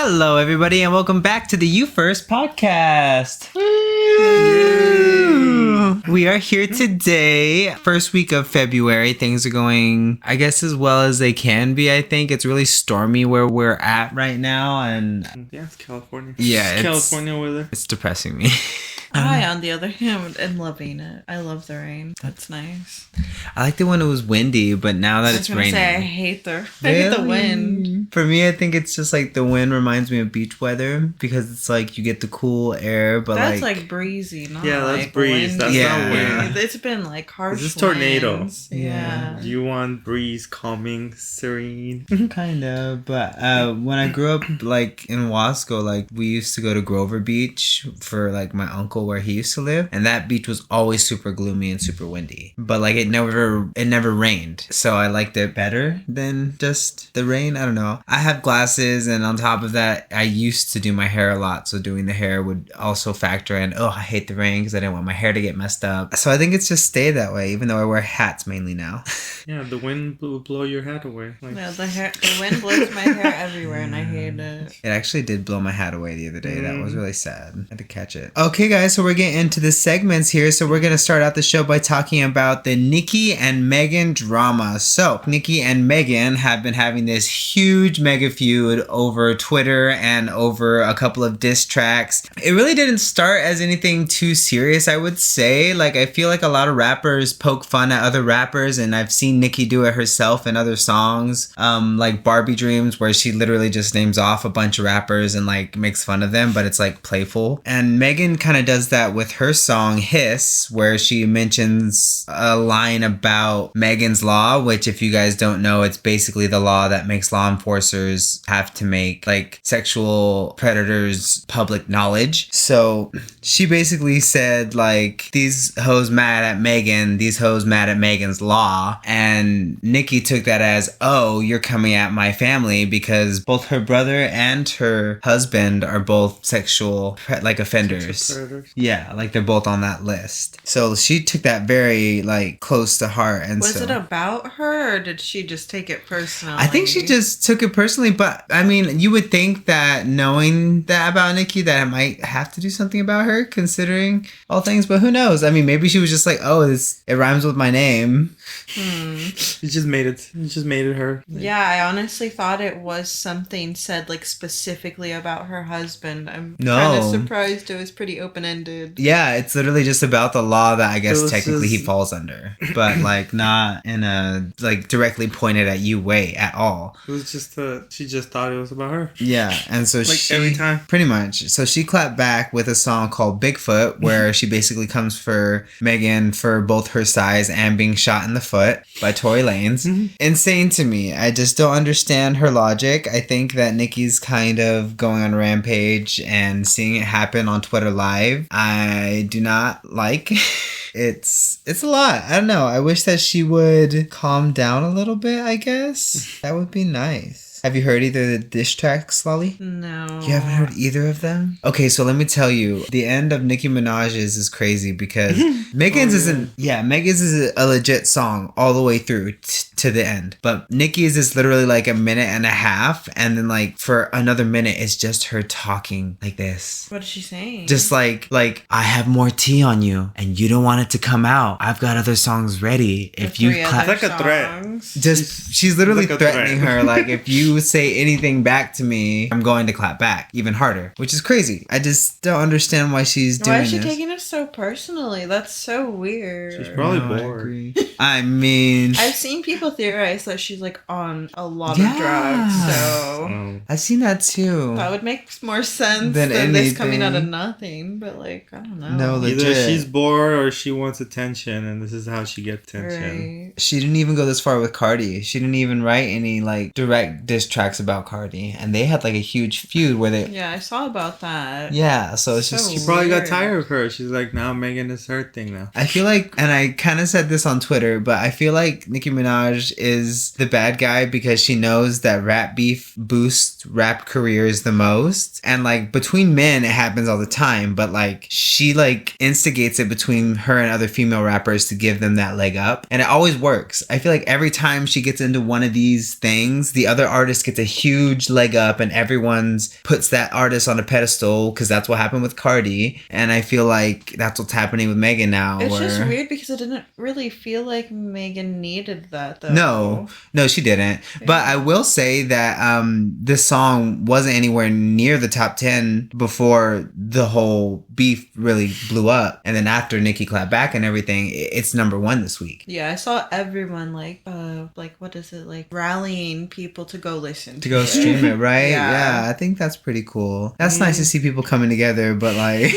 Hello, everybody, and welcome back to the UFirst podcast. We are here today, first week of February. Things are going, I guess, as well as they can be. I think it's really stormy where we're at right now, and yeah, it's California. Yeah, it's California weather. It's depressing me. I, on the other hand, am loving it. I love the rain. That's nice. I liked it when it was windy, but now that it's raining. I hate the wind. For me, I think it's just like the wind reminds me of beach weather because it's like you get the cool air, but that's like breezy, not that's like breeze. Windy. That's not wind. It's been like harsh. This is tornado. Winds. Yeah. You want breeze, calming, serene. Kind of, but when I grew up like in Wasco, like we used to go to Grover Beach for like my uncle where he used to live, and that beach was always super gloomy and super windy, but like it never rained, so I liked it better than just the rain. I don't know. I have glasses, and on top of that, I used to do my hair a lot, so doing the hair would also factor in, I hate the rain because I didn't want my hair to get messed up. So I think it's just stayed that way, even though I wear hats mainly now. Yeah, the wind will blow your hat away. Like... Yeah, the wind blows my hair everywhere, and I hate it. It actually did blow my hat away the other day. That was really sad. I had to catch it. Okay, guys, so we're getting into the segments here. So we're going to start out the show by talking about the Nicki and Megan drama. So Nicki and Megan have been having this huge mega feud over Twitter and over a couple of diss tracks. It really didn't start as anything too serious, I would say. Like, I feel like a lot of rappers poke fun at other rappers, and I've seen Nicki do it herself in other songs, like Barbie Dreams, where she literally just names off a bunch of rappers and like makes fun of them, but it's like playful. And Megan kind of does that with her song Hiss, where she mentions a line about Megan's Law, which, if you guys don't know, it's basically the law that makes law enforcers have to make like sexual predators public knowledge. So she basically said like, these hoes mad at Megan, these hoes mad at Megan's Law, and Nicki took that as, oh, you're coming at my family because both her brother and her husband are both sexual like offenders. Yeah, like they're both on that list. So she took that very like close to heart. And was it about her, or did she just take it personally? I think she just took it personally, but I mean, you would think that knowing that about Nicki, that it might have to do something about her, considering all things, but who knows? I mean, maybe she was just like, oh, it rhymes with my name. It just made it her. Yeah, I honestly thought it was something said like specifically about her husband. I'm kind of surprised it was pretty open-ended. Yeah, it's literally just about the law that I guess technically he falls under, but like not in a like directly pointed at you way at all. It was just she just thought it was about her. Yeah, and so like she, every time, pretty much. So she clapped back with a song called Bigfoot, where she basically comes for Megan for both her size and being shot in the foot by Tory Lanez. Insane to me. I just don't understand her logic. I think that Nicki's kind of going on a rampage, and seeing it happen on Twitter Live, I do not like. It's a lot. I don't know. I wish that she would calm down a little bit, I guess. That would be nice. Have you heard either of the diss tracks, Lolly? No. You haven't heard either of them? Okay, so let me tell you, the end of Nicki Minaj's is crazy because Megan's Megan's is a legit song all the way through to the end. But Nicki's is literally like a minute and a half, and then like for another minute, it's just her talking like this. What is she saying? Just like I have more tea on you, and you don't want it to come out. I've got other songs ready. If you clap, it's like a threat. Just she's literally like threatening her, like, if you say anything back to me, I'm going to clap back even harder, which is crazy. I just don't understand why she's doing this. Why is she taking it so personally? That's so weird. She's probably bored. I mean, I've seen people theorize that she's like on a lot of drugs, so I've seen that too. That would make more sense than this coming out of nothing. But like, I don't know. No, legit. Either she's bored or she wants attention, and this is how she gets attention. Right. She didn't even go this far with Cardi. She didn't even write any like direct diss tracks about Cardi, and they had like a huge feud where they. Yeah, I saw about that. Yeah, so it's just she probably got tired of her. She's like, now Megan is her thing now. I feel like, and I kind of said this on Twitter, but I feel like Nicki Minaj Minaj is the bad guy because she knows that rap beef boosts rap careers the most. And like between men, it happens all the time. But like she like instigates it between her and other female rappers to give them that leg up. And it always works. I feel like every time she gets into one of these things, the other artist gets a huge leg up and everyone's puts that artist on a pedestal because that's what happened with Cardi. And I feel like that's what's happening with Megan now. It's just weird because it didn't really feel like Megan needed that though. No, she didn't. Yeah. But I will say that this song wasn't anywhere near the top 10 before the whole beef really blew up. And then after Nicki clapped back and everything, it's number 1 this week. Yeah, I saw everyone like what is it, like rallying people to go listen to go stream it, right? Yeah, I think that's pretty cool. That's nice to see people coming together, but like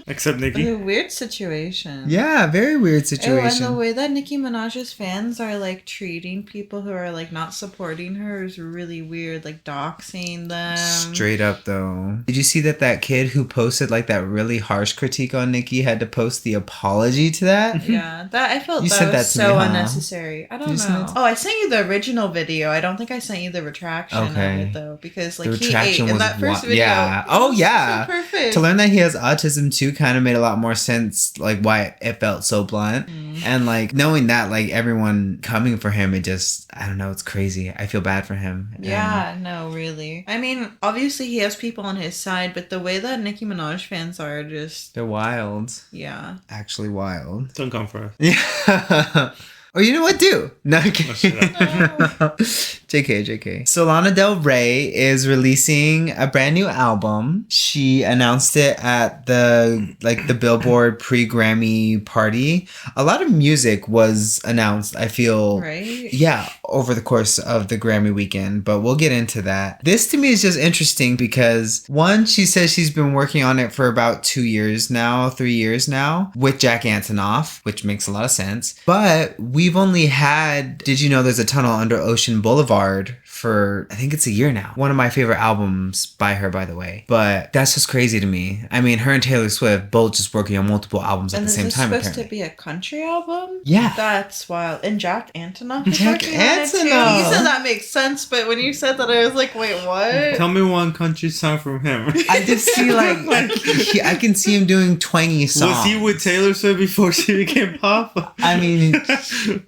except Nicki. A weird situation. Yeah, very weird situation. And the way that Nicki Minaj's fans are like treating people who are like not supporting her is really weird, like doxing them. Straight up though. Did you see that kid who posted like that really harsh critique on Nicki had to post the apology to that? Yeah, that I felt that was so unnecessary. I don't know. Oh, I sent you the original video. I don't think I sent you the retraction of it though, because like he ate in that first video. Yeah. Oh yeah. So perfect. To learn that he has autism too kind of made a lot more sense, like why it felt so blunt. And like knowing that like everyone coming for him, it just, I don't know, it's crazy. I feel bad for him. Yeah, no, really. I mean, obviously he has people on his side, but the way that Nicki Minaj fans are just... They're wild. Yeah. Actually wild. Don't come for us. Yeah. Or you know what? Do. No, okay. JK. So Lana Del Rey is releasing a brand new album. She announced it at the Billboard pre-Grammy party. A lot of music was announced, I feel. Right? Yeah, over the course of the Grammy weekend, but we'll get into that. This to me is just interesting because one, she says she's been working on it for about 3 years now, with Jack Antonoff, which makes a lot of sense. But we've only had, did you know there's a tunnel under Ocean Boulevard for, I think it's a year now. One of my favorite albums by her, by the way. But that's just crazy to me. I mean, her and Taylor Swift both just working on multiple albums at the same time. And is this supposed to be a country album? Yeah. That's wild. And Jack Antonoff is working on it too. You said that makes sense, but when you said that, I was like, wait, what? Tell me one country song from him. I just see I can see him doing twangy songs. Was he with Taylor Swift before she became pop? I mean,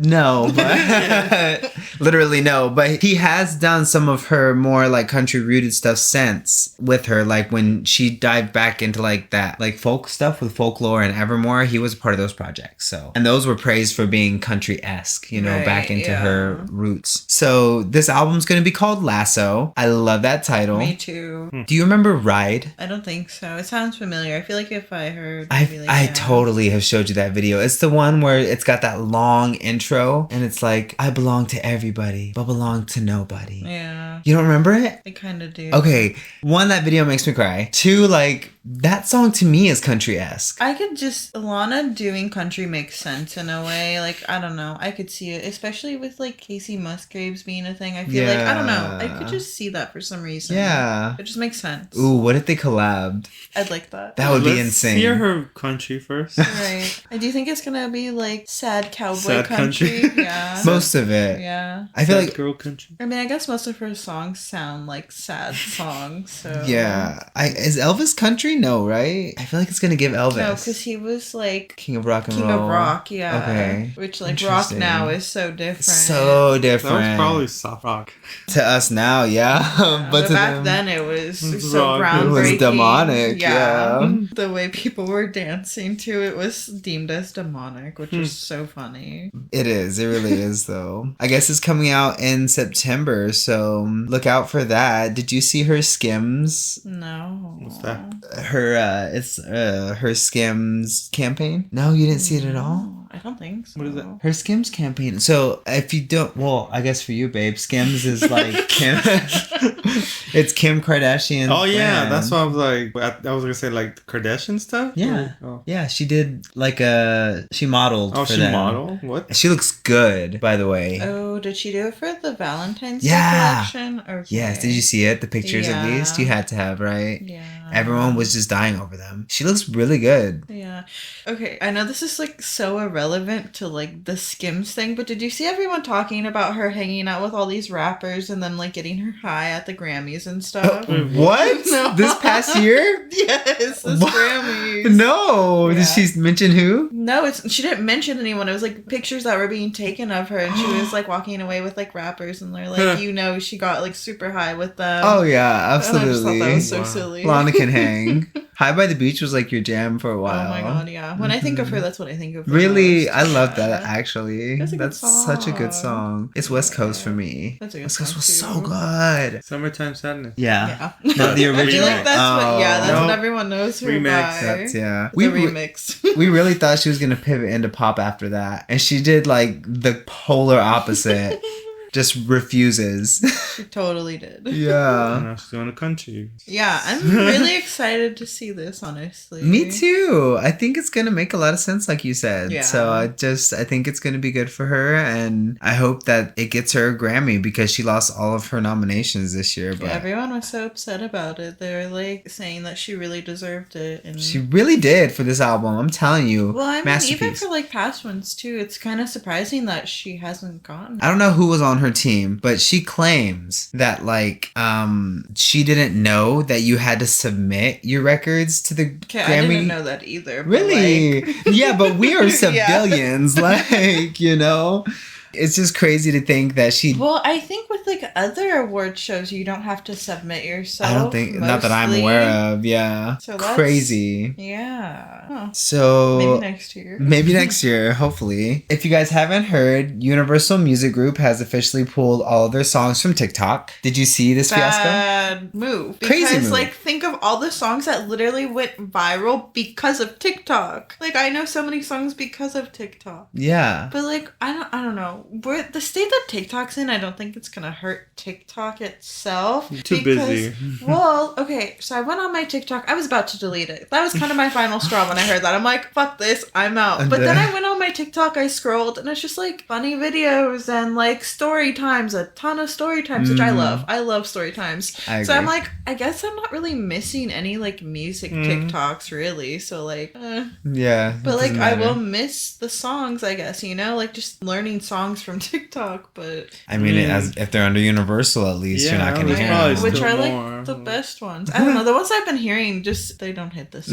no, but literally no. But he has done some of her more like country rooted stuff since with her, like when she dived back into like that like folk stuff with Folklore and Evermore. He was a part of those projects, so, and those were praised for being country-esque, you know, right, back into her roots. So this album's gonna be called Lasso. I love that title. Me too. Do you remember Ride? I don't think so. It sounds familiar. I feel like if I heard, I totally have showed you that video. It's the one where it's got that long intro and it's like, I belong to everybody but belong to nobody. Yeah. You don't remember it? I kind of do. Okay. One, that video makes me cry. Two, like, that song to me is country-esque. I could just, Lana doing country makes sense in a way. Like, I don't know. I could see it, especially with like Casey Musgraves being a thing. I feel like, I don't know. I could just see that for some reason. Yeah. It just makes sense. Ooh, what if they collabed? I'd like that. That would be insane. Hear her country first. Right. I do think it's gonna be like sad cowboy country. Yeah. Most of it. Yeah. I feel sad like girl country. I mean, I guess most of her songs sound like sad songs. So yeah. Is Elvis country? No, right? I feel like it's gonna give Elvis. No, because he was like King of Rock and Roll. King of Rock, yeah. Okay. Which like rock now is so different. So different. That was probably soft rock. To us now, yeah. But to back them, then it was so it groundbreaking. was demonic, yeah. The way people were dancing to it was deemed as demonic, which is so funny. It is. It really is, though. I guess it's coming out in September, so look out for that. Did you see her Skims? No. What's that? Her Skims campaign? No, you didn't see it at all? I don't think so. What is it? Her Skims campaign. So if you don't, well, I guess for you, babe, Skims is like Kim. It's Kim Kardashian. Oh yeah, brand. that's what I was like. I was gonna say like Kardashian stuff. Yeah, yeah. She did like she modeled. Oh, for she them. modeled. What? She looks good, by the way. Oh, did she do it for the Valentine's Day collection? Okay. Yes. Did you see it? The pictures, at least you had to have, right? Yeah. Everyone was just dying over them. She looks really good. Yeah, Yeah. Okay, I know this is like so irrelevant to like the Skims thing, but did you see everyone talking about her hanging out with all these rappers and then like getting her high at the Grammys and stuff? What? No. This past year? Yes, this What? Grammys. No. Yeah. Did she mention who? No, she didn't mention anyone. It was like pictures that were being taken of her, and she was like walking away with like rappers, and they're like, she got like super high with them. Oh yeah, absolutely. And I just thought that was so silly. Lana can hang. High by the Beach was like your jam for a while. Oh my god, yeah. When I think of her, that's what I think of. Really, most. I love Yeah. that actually. That's a good such a good song. song. It's West Coast for me. That's a good West Coast song, was too. so good. Summertime Sadness. Yeah. Yeah. Not the I feel original. like that's No. what everyone knows her Remix. by. That's yeah. The remix. We really thought she was gonna pivot into pop after that, and she did like the polar opposite. Just refuses. She totally did. And Yeah. now she's doing a country. Yeah, I'm really excited to see this, honestly. Me too. I think it's gonna make a lot of sense, like you said. Yeah. So I think it's gonna be good for her, and I hope that it gets her a Grammy because she lost all of her nominations this year. But Yeah, everyone was so upset about it. They were like saying that she really deserved it. And she really did for this album. I'm telling you, well, I mean, even masterpiece. for like past ones too, it's kind of surprising that she hasn't gotten. I don't know who was on her team, but she claims that like she didn't know that you had to submit your records to the Okay, Grammy. I didn't know that either. but, Really? like- Yeah, but we are Yeah. civilians, like, you know. It's just crazy to think that she. Well, I think with like other award shows, you don't have to submit yourself. I don't think, not that I'm mostly. aware of. Yeah, So that's crazy. Yeah. Huh. So Maybe next year. Maybe next year, hopefully. If you guys haven't heard, Universal Music Group has officially pulled all of their songs from TikTok. Did you see this fiasco? Bad move. Crazy Because move. like think of all the songs that literally went viral because of TikTok. Like I know so many songs because of TikTok. Yeah. But like I don't know. We're the state that TikTok's in, I don't think it's gonna hurt TikTok itself. Too busy. Well, okay, so I went on my TikTok. I was about to delete it. That was kind of my final straw when I heard that. I'm like, fuck this, I'm out. But then I went on my TikTok, I scrolled, and it's just like funny videos and like story times, a ton of story times, which I love. I love story times. I So I'm agree. like, I guess I'm not really missing any like music TikToks really. So like, Yeah. but it like doesn't I matter. will miss the songs, I guess, you know, like just learning songs from TikTok. But I mean, as if they're under Universal, at least you're Yeah, not going to there's hear probably them. which still are like more. the best ones. I don't know. The ones I've been hearing, just they don't hit this.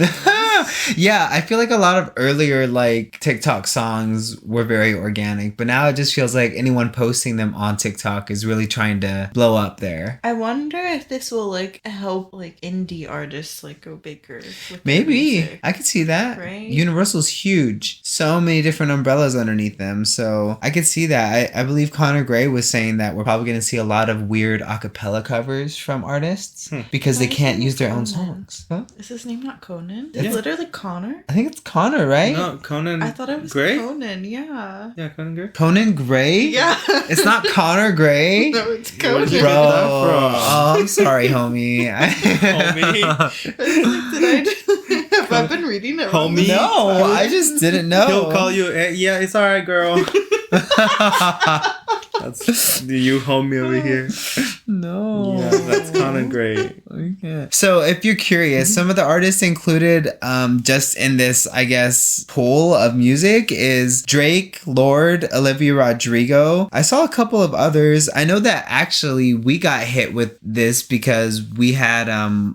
Yeah, I feel like a lot of earlier like TikTok songs were very organic, but now it just feels like anyone posting them on TikTok is really trying to blow up there. I wonder if this will like help like indie artists like go bigger. With their Maybe. music. I could see that. Right? Universal's huge. So many different umbrellas underneath them. So I could see that. I believe Connor Gray was saying that we're probably going to see a lot of weird a cappella covers from artists because Why they is can't it use their own Conan? songs. Huh? Is his name not Conan? Yeah. It's literally Connor. I think it's Connor, right? No, Conan. I thought it was Gray. Conan. Yeah. Yeah, Conan Gray. Conan Gray? Yeah. It's not Connor Gray? No, it's Where'd Conan. you Bro, get that from? oh, I'm sorry, homie. Have I been reading it wrong? Homie. No, I just didn't know. He'll call you. Yeah, it's all right, girl. That's you homie over here. No. Yeah, that's Conan Gray. Okay. So, if you're curious, some of the artists included just in this, I guess, pool of music is Drake, Lorde, Olivia Rodrigo. I saw a couple of others. I know that actually we got hit with this because we had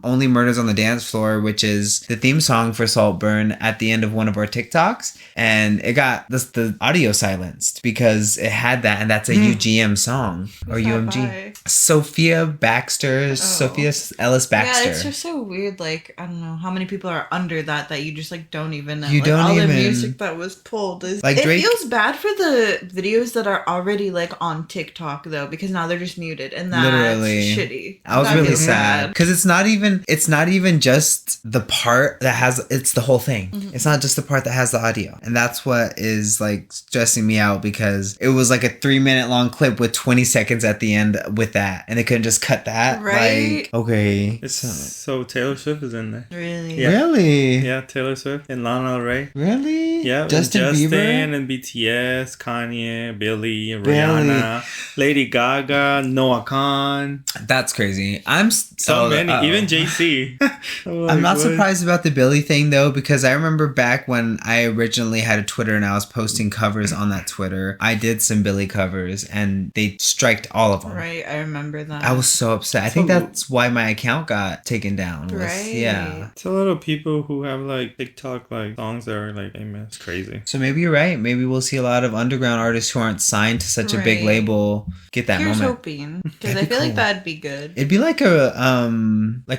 Only Murders on the Dance Floor, which is the theme song for Saltburn, at the end of one of our TikToks. And it got the audio silenced because it had that, and that's a UGM song or Who's that UMG. by? Sophia Baxter, Sophia Ellis Baxter. Yeah, it's just so weird. Like, I don't know how many people are under that you just like don't even know. You like, don't all even- the music that was pulled is Like it Drake- feels bad for the videos that are already like on TikTok though, because now they're just muted and that's Literally. shitty. I was That really feels sad bad. because it's not even just the part that has, it's the whole thing. It's not just the part that has the audio, and that's what is like stressing me out because it was like a 3-minute long clip with 20 seconds at the end with that, and they couldn't just cut that. Right? Like, okay, It's so Taylor Swift is in there. Really? Yeah. really, Yeah, Taylor Swift and Lana Del Rey. really, Yeah, Justin and Bieber. and BTS, Kanye, Billy, Rihanna, Lady Gaga, Noah Khan. That's crazy. I'm So many, even JC. I'm not surprised about the Billy thing though, because I remember back when I originally had a Twitter and I was posting covers on that Twitter, I did some Billy covers and they striked all of them. Right, I remember that. I was so upset. I think that's why my account got taken down. Right. Yeah. It's a lot of people who have like TikTok like songs that are like famous. It's crazy. So maybe you're right. Maybe we'll see a lot of underground artists who aren't signed to such a big label get that Here's moment. hoping, because I feel like that'd be good. It'd be like a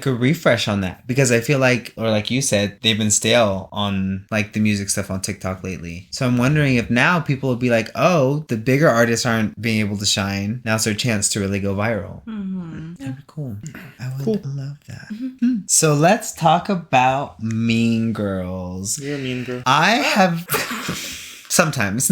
refresh on that, because I feel like, or like you said, they've been stale on like the music stuff on TikTok lately. So I'm wondering if now people will be like, oh, the bigger artists aren't being able to shine. Now's their chance to really go viral. Mm-hmm. That'd be cool. I would love that. Mm-hmm. So let's talk about Mean Girls. You're a mean girl. I have sometimes.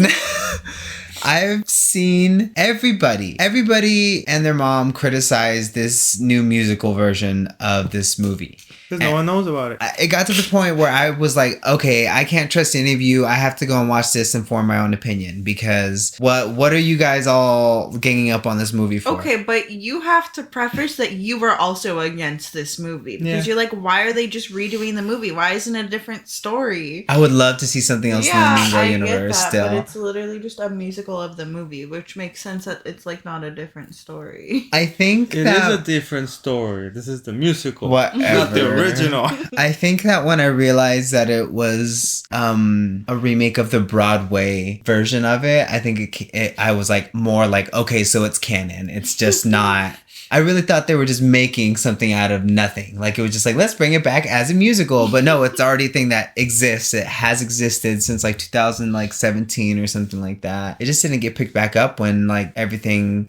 I've seen everybody and their mom criticize this new musical version of this movie. Because no one knows about it. It got to the point where I was like, okay, I can't trust any of you. I have to go and watch this and form my own opinion, because what are you guys all ganging up on this movie for? Okay, but you have to preface that you were also against this movie, because you're like, why are they just redoing the movie? Why isn't it a different story? I would love to see something else in the Mean Girl universe get that, still. But it's literally just a musical of the movie, which makes sense that it's like not a different story. I think it is a different story. This is the musical. Whatever. Not the original. I think that when I realized that it was a remake of the Broadway version of it, I think I was like more like, okay, so it's canon. It's just not. I really thought they were just making something out of nothing. Like, it was just like, let's bring it back as a musical. But no, it's already a thing that exists. It has existed since like 2017 or something like that. It just didn't get picked back up when like everything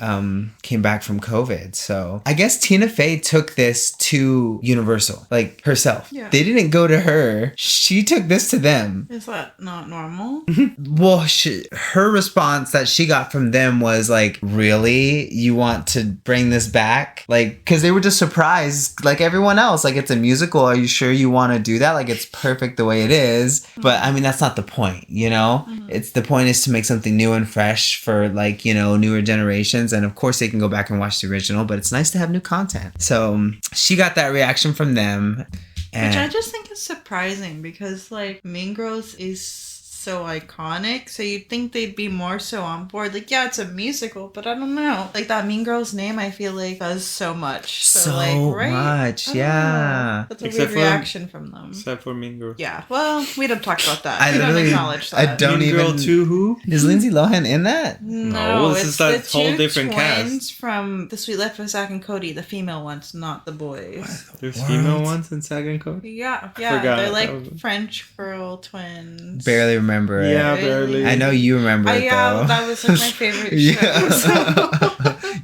came back from COVID. So I guess Tina Fey took this to Universal, like herself. Yeah. They didn't go to her. She took this to them. Is that not normal? Well, her response that she got from them was like, really? You want to bring this back? Like, because they were just surprised like everyone else. Like, it's a musical. Are you sure you want to do that? Like, it's perfect the way it is. But I mean, that's not the point, you know? Mm-hmm. It's the point is to make something new and fresh for like, you know, newer generations. And of course they can go back and watch the original, but it's nice to have new content. So she got that reaction from them. Which I just think is surprising, because like Mean Girls is so iconic, so you'd think they'd be more so on board. Like, yeah, it's a musical, but I don't know. Like, that Mean Girls name, I feel like does so much. So like, right? Much, yeah. That's a weird reaction from them. Except for Mean Girl. Yeah, well, we don't talk about that. I we don't acknowledge that. I don't Mean even. Girl 2 who? Is Lindsay Lohan in that? No, this it's is that the whole two different twins cast. from The Sweet Life of Zack and Cody, the female ones, not the boys. There's female ones in Zack and Cody? Yeah, Forgot. they're like French girl twins. Barely remember it. Yeah, barely. I know you remember it, though. That was like my favorite show. So.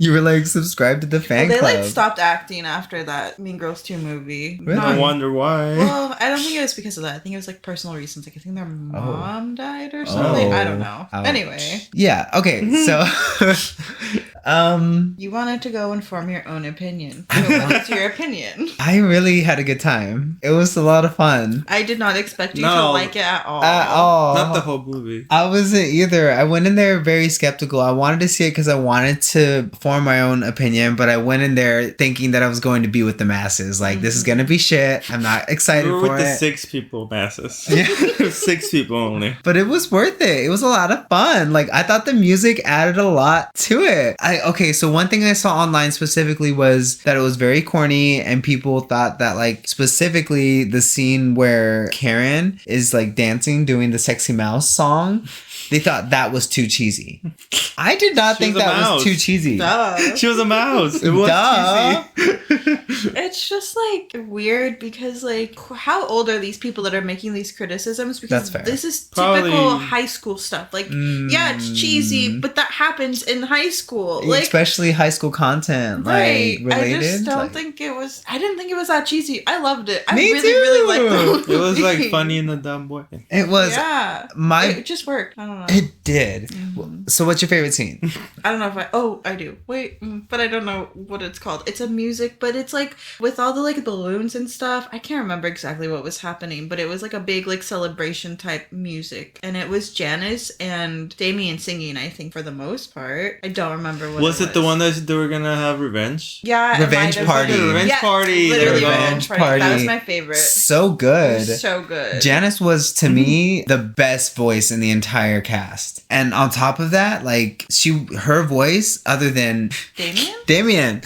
You were like subscribed to the fan they club. like stopped acting after that Mean Girls 2 movie. Really? I wonder why. Well, I don't think it was because of that. I think it was like personal reasons. Like, I think their mom died or something. I don't know. Ouch. Anyway. Yeah. Okay. So. You wanted to go and form your own opinion. So what's your opinion? I really had a good time. It was a lot of fun. I did not expect you to like it at all. At all. Not the whole movie. I wasn't either. I went in there very skeptical. I wanted to see it because I wanted to form my own opinion, but I went in there thinking that I was going to be with the masses. Like, this is going to be shit. I'm not excited We were for with it. the 6 people masses. Yeah. 6 people only. But it was worth it. It was a lot of fun. Like, I thought the music added a lot to it. Okay, so one thing I saw online specifically was that it was very corny, and people thought that, like, specifically the scene where Karen is, like, dancing, doing the Sexy Mouse song, they thought that was too cheesy. I did not think that was too cheesy. Duh. She was a mouse. It was cheesy. It's just like weird because like how old are these people that are making these criticisms? Because this is typical high school stuff. Like, yeah, it's cheesy, but that happens in high school. Like, especially high school content. Right. Like, related. I just don't think it was. I didn't think it was that cheesy. I loved it. I Me really liked it. It was like funny in a dumb way. It was. Yeah. It just worked. I don't know. It did. Mm-hmm. So what's your favorite scene? I don't know if I do. Wait, but I don't know what it's called. It's a music, but it's like with all the like balloons and stuff. I can't remember exactly what was happening, but it was like a big like celebration type music. And it was Janice and Damien singing, I think, for the most part. I don't remember what Was it it the one that they were gonna have revenge? Yeah, it Revenge might have Party. been. The Revenge Yeah, Party. There literally we go. Revenge Party. That was my favorite. So It good. was so good. Janice was, to me, the best voice in the entire cast. And on top of that, like, her voice, other than Damien.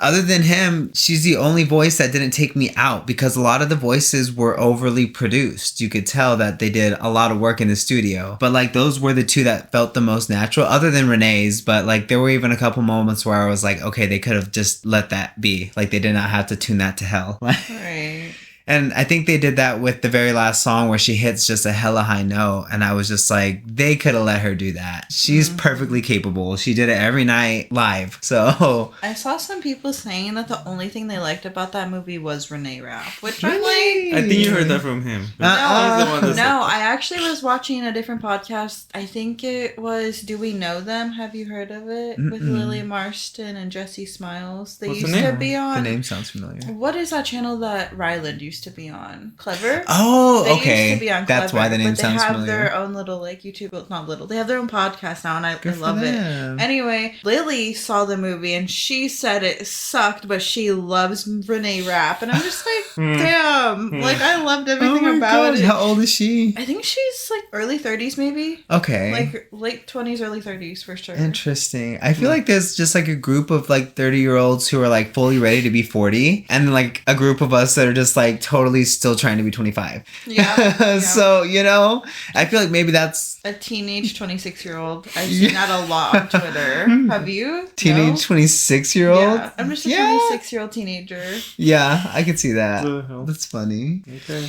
Other than him, she's the only voice that didn't take me out because a lot of the voices were overly produced. You could tell that they did a lot of work in the studio. But like those were the two that felt the most natural, other than Renee's. But like there were even a couple moments where I was like, okay, they could have just let that be. Like they did not have to tune that to hell. Right. And I think they did that with the very last song where she hits just a hella high note. And I was just like, they could have let her do that. She's perfectly capable. She did it every night live. So I saw some people saying that the only thing they liked about that movie was Renee Rapp, which I'm Really? like, I think you heard that from him. no, He's the one that said no. that. I actually was watching a different podcast. I think it was Do We Know Them? Have you heard of it? With Lily Marston and Jesse Smiles. They What's the used to name? be on. the name sounds familiar. What is that channel that Ryland used to be on? Clever? Oh, They okay. used to be on That's Clever, why the name but sounds they have familiar. their own little like YouTube. Well, not little. They have their own podcast now, and I Good for love it. them. Anyway, Lily saw the movie and she said it sucked, but she loves Renee Rapp, and I'm just like, damn, like I loved everything about it. How old is she? I think she's like early 30s, maybe. Okay. Like late 20s, early 30s for sure. Interesting. I feel like there's just like a group of like 30-year-olds who are like fully ready to be 40, and like a group of us that are just like totally still trying to be 25. Yeah. So, you know, I feel like maybe that's A teenage 26-year-old. I've seen that a lot on Twitter. Have you? teenage No? 26-year-old. Yeah, I'm just a Yeah. 26-year-old teenager. Yeah, I could see that. What the hell? That's funny. Okay.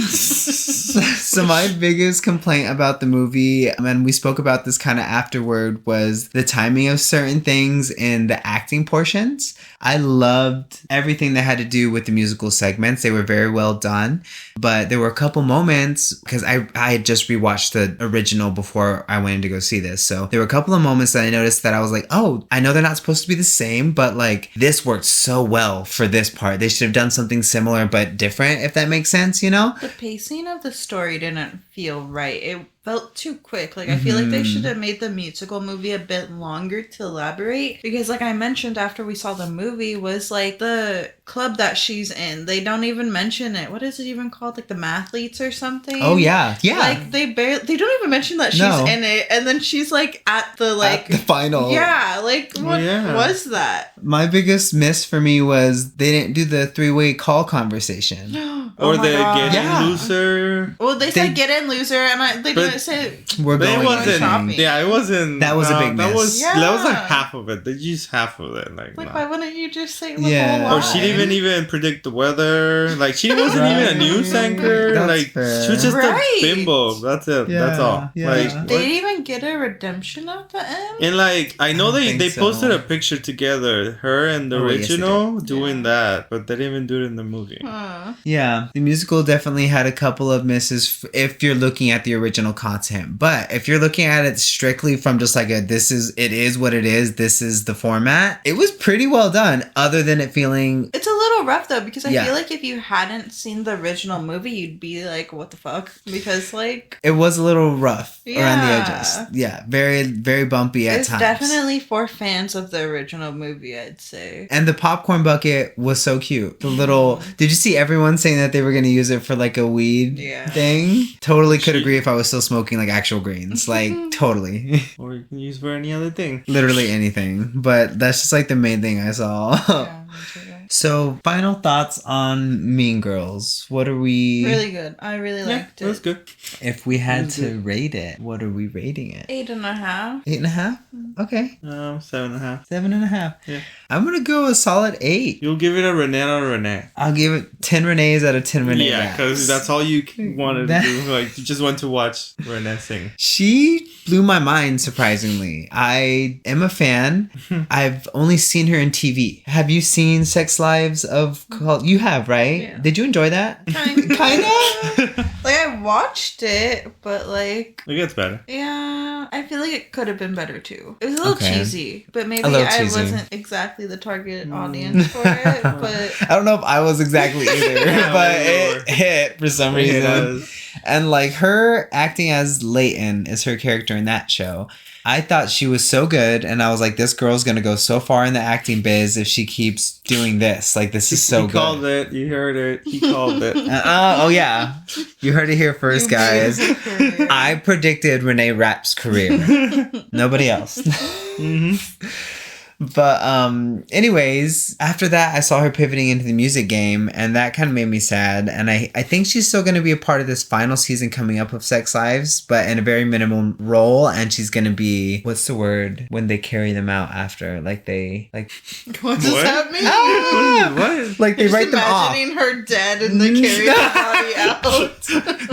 So my biggest complaint about the movie, and we spoke about this kind of afterward, was the timing of certain things in the acting portions. I loved everything that had to do with the musical segments. They were very well done. But there were a couple moments, because I had just rewatched the original before I went in to go see this. So there were a couple of moments that I noticed that I was like, oh, I know they're not supposed to be the same, but like this worked so well for this part. They should have done something similar but different, if that makes sense, you know? The pacing of the story didn't feel right. It felt too quick. Like, I feel like they should have made the musical movie a bit longer to elaborate. Because, like I mentioned after we saw the movie, was like the club that she's in. They don't even mention it. What is it even called? Like the Mathletes or something? Oh, yeah. Yeah. Like, they don't even mention that she's in it. And then she's like at the like. At the final. Yeah. Like, what was that? My biggest miss for me was they didn't do the 3-way call conversation. Oh Or my the God. Get Yeah. In Loser. Well, they said get in, loser, and they didn't say. We're But going it wasn't. shopping. Yeah, it wasn't. That was a big that miss. was Yeah. that was like half of it. They used half of it. Like Like, no. why wouldn't you just say the Yeah. whole Or she line? didn't even predict the weather. Like she wasn't even a Right. news anchor. That's like fair. she was just Right. a bimbo. That's it. Yeah, That's all. yeah. Like They what? didn't even get a redemption at the end. And like I know I don't they think posted so. a picture together, her and the Oh, yes, they original doing Yeah. that, but they didn't even do it in the movie. Huh. Yeah, the musical definitely had a couple of misses if you're looking at the original content. But if you're looking at it strictly from just like it is what it is, this is the format, it was pretty well done, other than it feeling... It's a little rough though, because I Yeah. feel like if you hadn't seen the original movie, you'd be like, "What the fuck?" Because like It was a little rough around the Yeah. edges. Yeah, very, very bumpy at it's times. definitely for fans of the original movie, I'd say. And the popcorn bucket was so cute. The little... Did you see everyone saying that they were going to use it for like a weed Yeah. thing? Totally could She- agree if I was still smoking like actual greens. Like, totally. Or you can use for any other thing. Literally anything. But that's just like the main thing I saw. Yeah, me too. So, final thoughts on Mean Girls. What are we... Really good. I really liked It was it. good. If we had It was to good. rate it, what are we rating it? 8.5. 8.5? Okay. 7.5. 7.5. Yeah. I'm gonna go a solid 8. You'll give it a Renee out of Renee. I'll give it 10 Renees out of 10 Renee. Yeah, because that's all you wanted That- to do. Like you just want to watch Renee sing. She blew my mind, surprisingly. I am a fan. I've only seen her in TV. Have you seen Sex Lives of... You have, right? Yeah. Did you enjoy that? Kinda? Like, I watched it, but like, It gets better. yeah, I feel like it could have been better too. It was a little Okay. cheesy, but maybe A little I cheesy. wasn't exactly the target audience for it. But I don't know if I was exactly either, Yeah, but we were. it hit for some reason. It does. And like her acting as Leighton is her character in that show. I thought she was so good, and I was like, this girl's gonna go so far in the acting biz if she keeps doing this. Like, this is so He good. called it. You heard it. He called it. Oh yeah, you heard it here first, You guys. made her career. I predicted Renee Rapp's career. Nobody else. Mm-hmm. But anyways, after that I saw her pivoting into the music game, and that kind of made me sad. And I think she's still going to be a part of this final season coming up of Sex Lives, but in a very minimal role. And she's going to be, what's the word when they carry them out after, like they like What does What? that mean? What? like they Just write them off. imagining her dead and they carry her body out.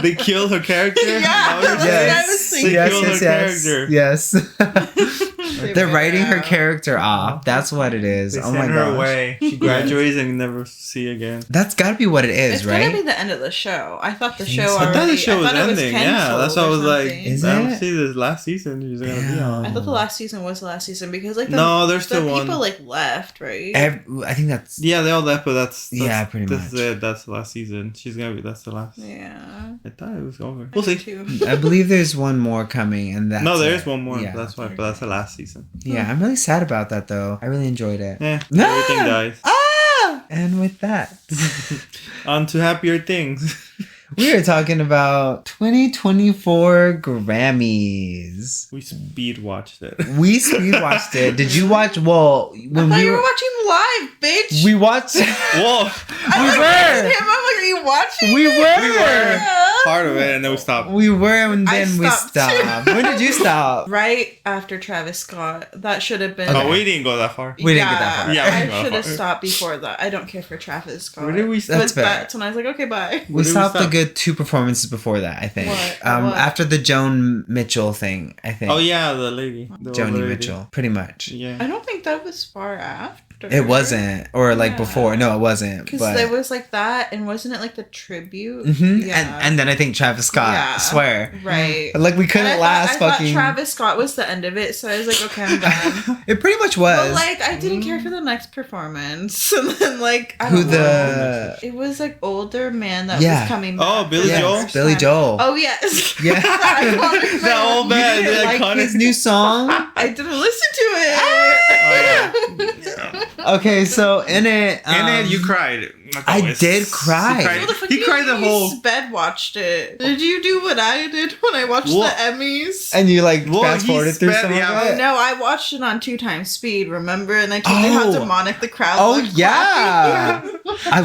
They kill her character? Yeah, Now you're that's saying? what I was thinking. They killed her character. Yes. They're wear writing her out. character off. That's what it is. They Oh send my her gosh. away. She graduates and never see again. That's got to be what it is, It's right? gonna be the end of the show. I thought the think show so. already. I thought the show was thought it ending. Yeah, that's why I was canceled or like, something. Is I it? don't see this last season. She's gonna be Damn. on. I thought the last season was the last season because like the, No, there's the still one. people like left, right? I think that's Yeah, they all left, but that's Yeah, pretty that's much. it. That's the last season. She's gonna be. That's the last. Yeah. I thought it was over. I We'll did see. too. I believe there's one more coming, and that's No, there it. is one more. Yeah. That's why. But that's the last season. Yeah, I'm really sad about that though. I really enjoyed it. Yeah, No! everything dies. Ah! And with that, On to happier things. we are talking about 2024 Grammys. We speed watched it. We speed watched it. Did you watch? Well, I when thought we you were were, watching live, bitch. we watched. Whoa, I we looked at were. him. I'm like, are you watching? We it? were. Yeah. part of it, and then we stopped. We were, and I then we stopped. stopped. When did you stop? Right after Travis Scott. That should have been. Okay. Oh, we didn't go that far. We didn't get that far. Yeah, we didn't go I that should have far. stopped before that. I don't care for Travis Scott. Where did we stop? That's But fair. that's when I was like, okay, bye. We Where did we stopped a stop? good 2 performances before that, I think. What? What? After the Joan Mitchell thing, I think. Oh yeah, the lady, the old Joni lady. Mitchell, pretty much. Yeah. I don't think that was far after. It wasn't, or like Yeah. before. No, it wasn't. Because But there was like that, and wasn't it like the tribute? Mhm. Yeah. and then I think Travis Scott. Yeah. I swear. Right. Like we couldn't And last I thought fucking. Travis Scott was the end of it, so I was like, okay, I'm done. It pretty much was. But like, I didn't care for the next performance, and then like, I Who don't know. the? It was like older man that Yeah. was coming back. Oh, Billy for the Joel? first Billy time. Joel. Oh yes. Yeah. Iconic The old You man, didn't the like iconic. his new song? I didn't listen to it. Okay, so in it, And then you cried. Like I always. did cry. He What the cried, fuck he do you cried the mean whole. you sped watched it? Did you do what I did when I watched What? the Emmys? and you like Well, fast he forwarded through sped- some yeah. of it. No, I watched it on 2 times speed, remember? And I told you how Oh. demonic the crowd Oh looked. yeah,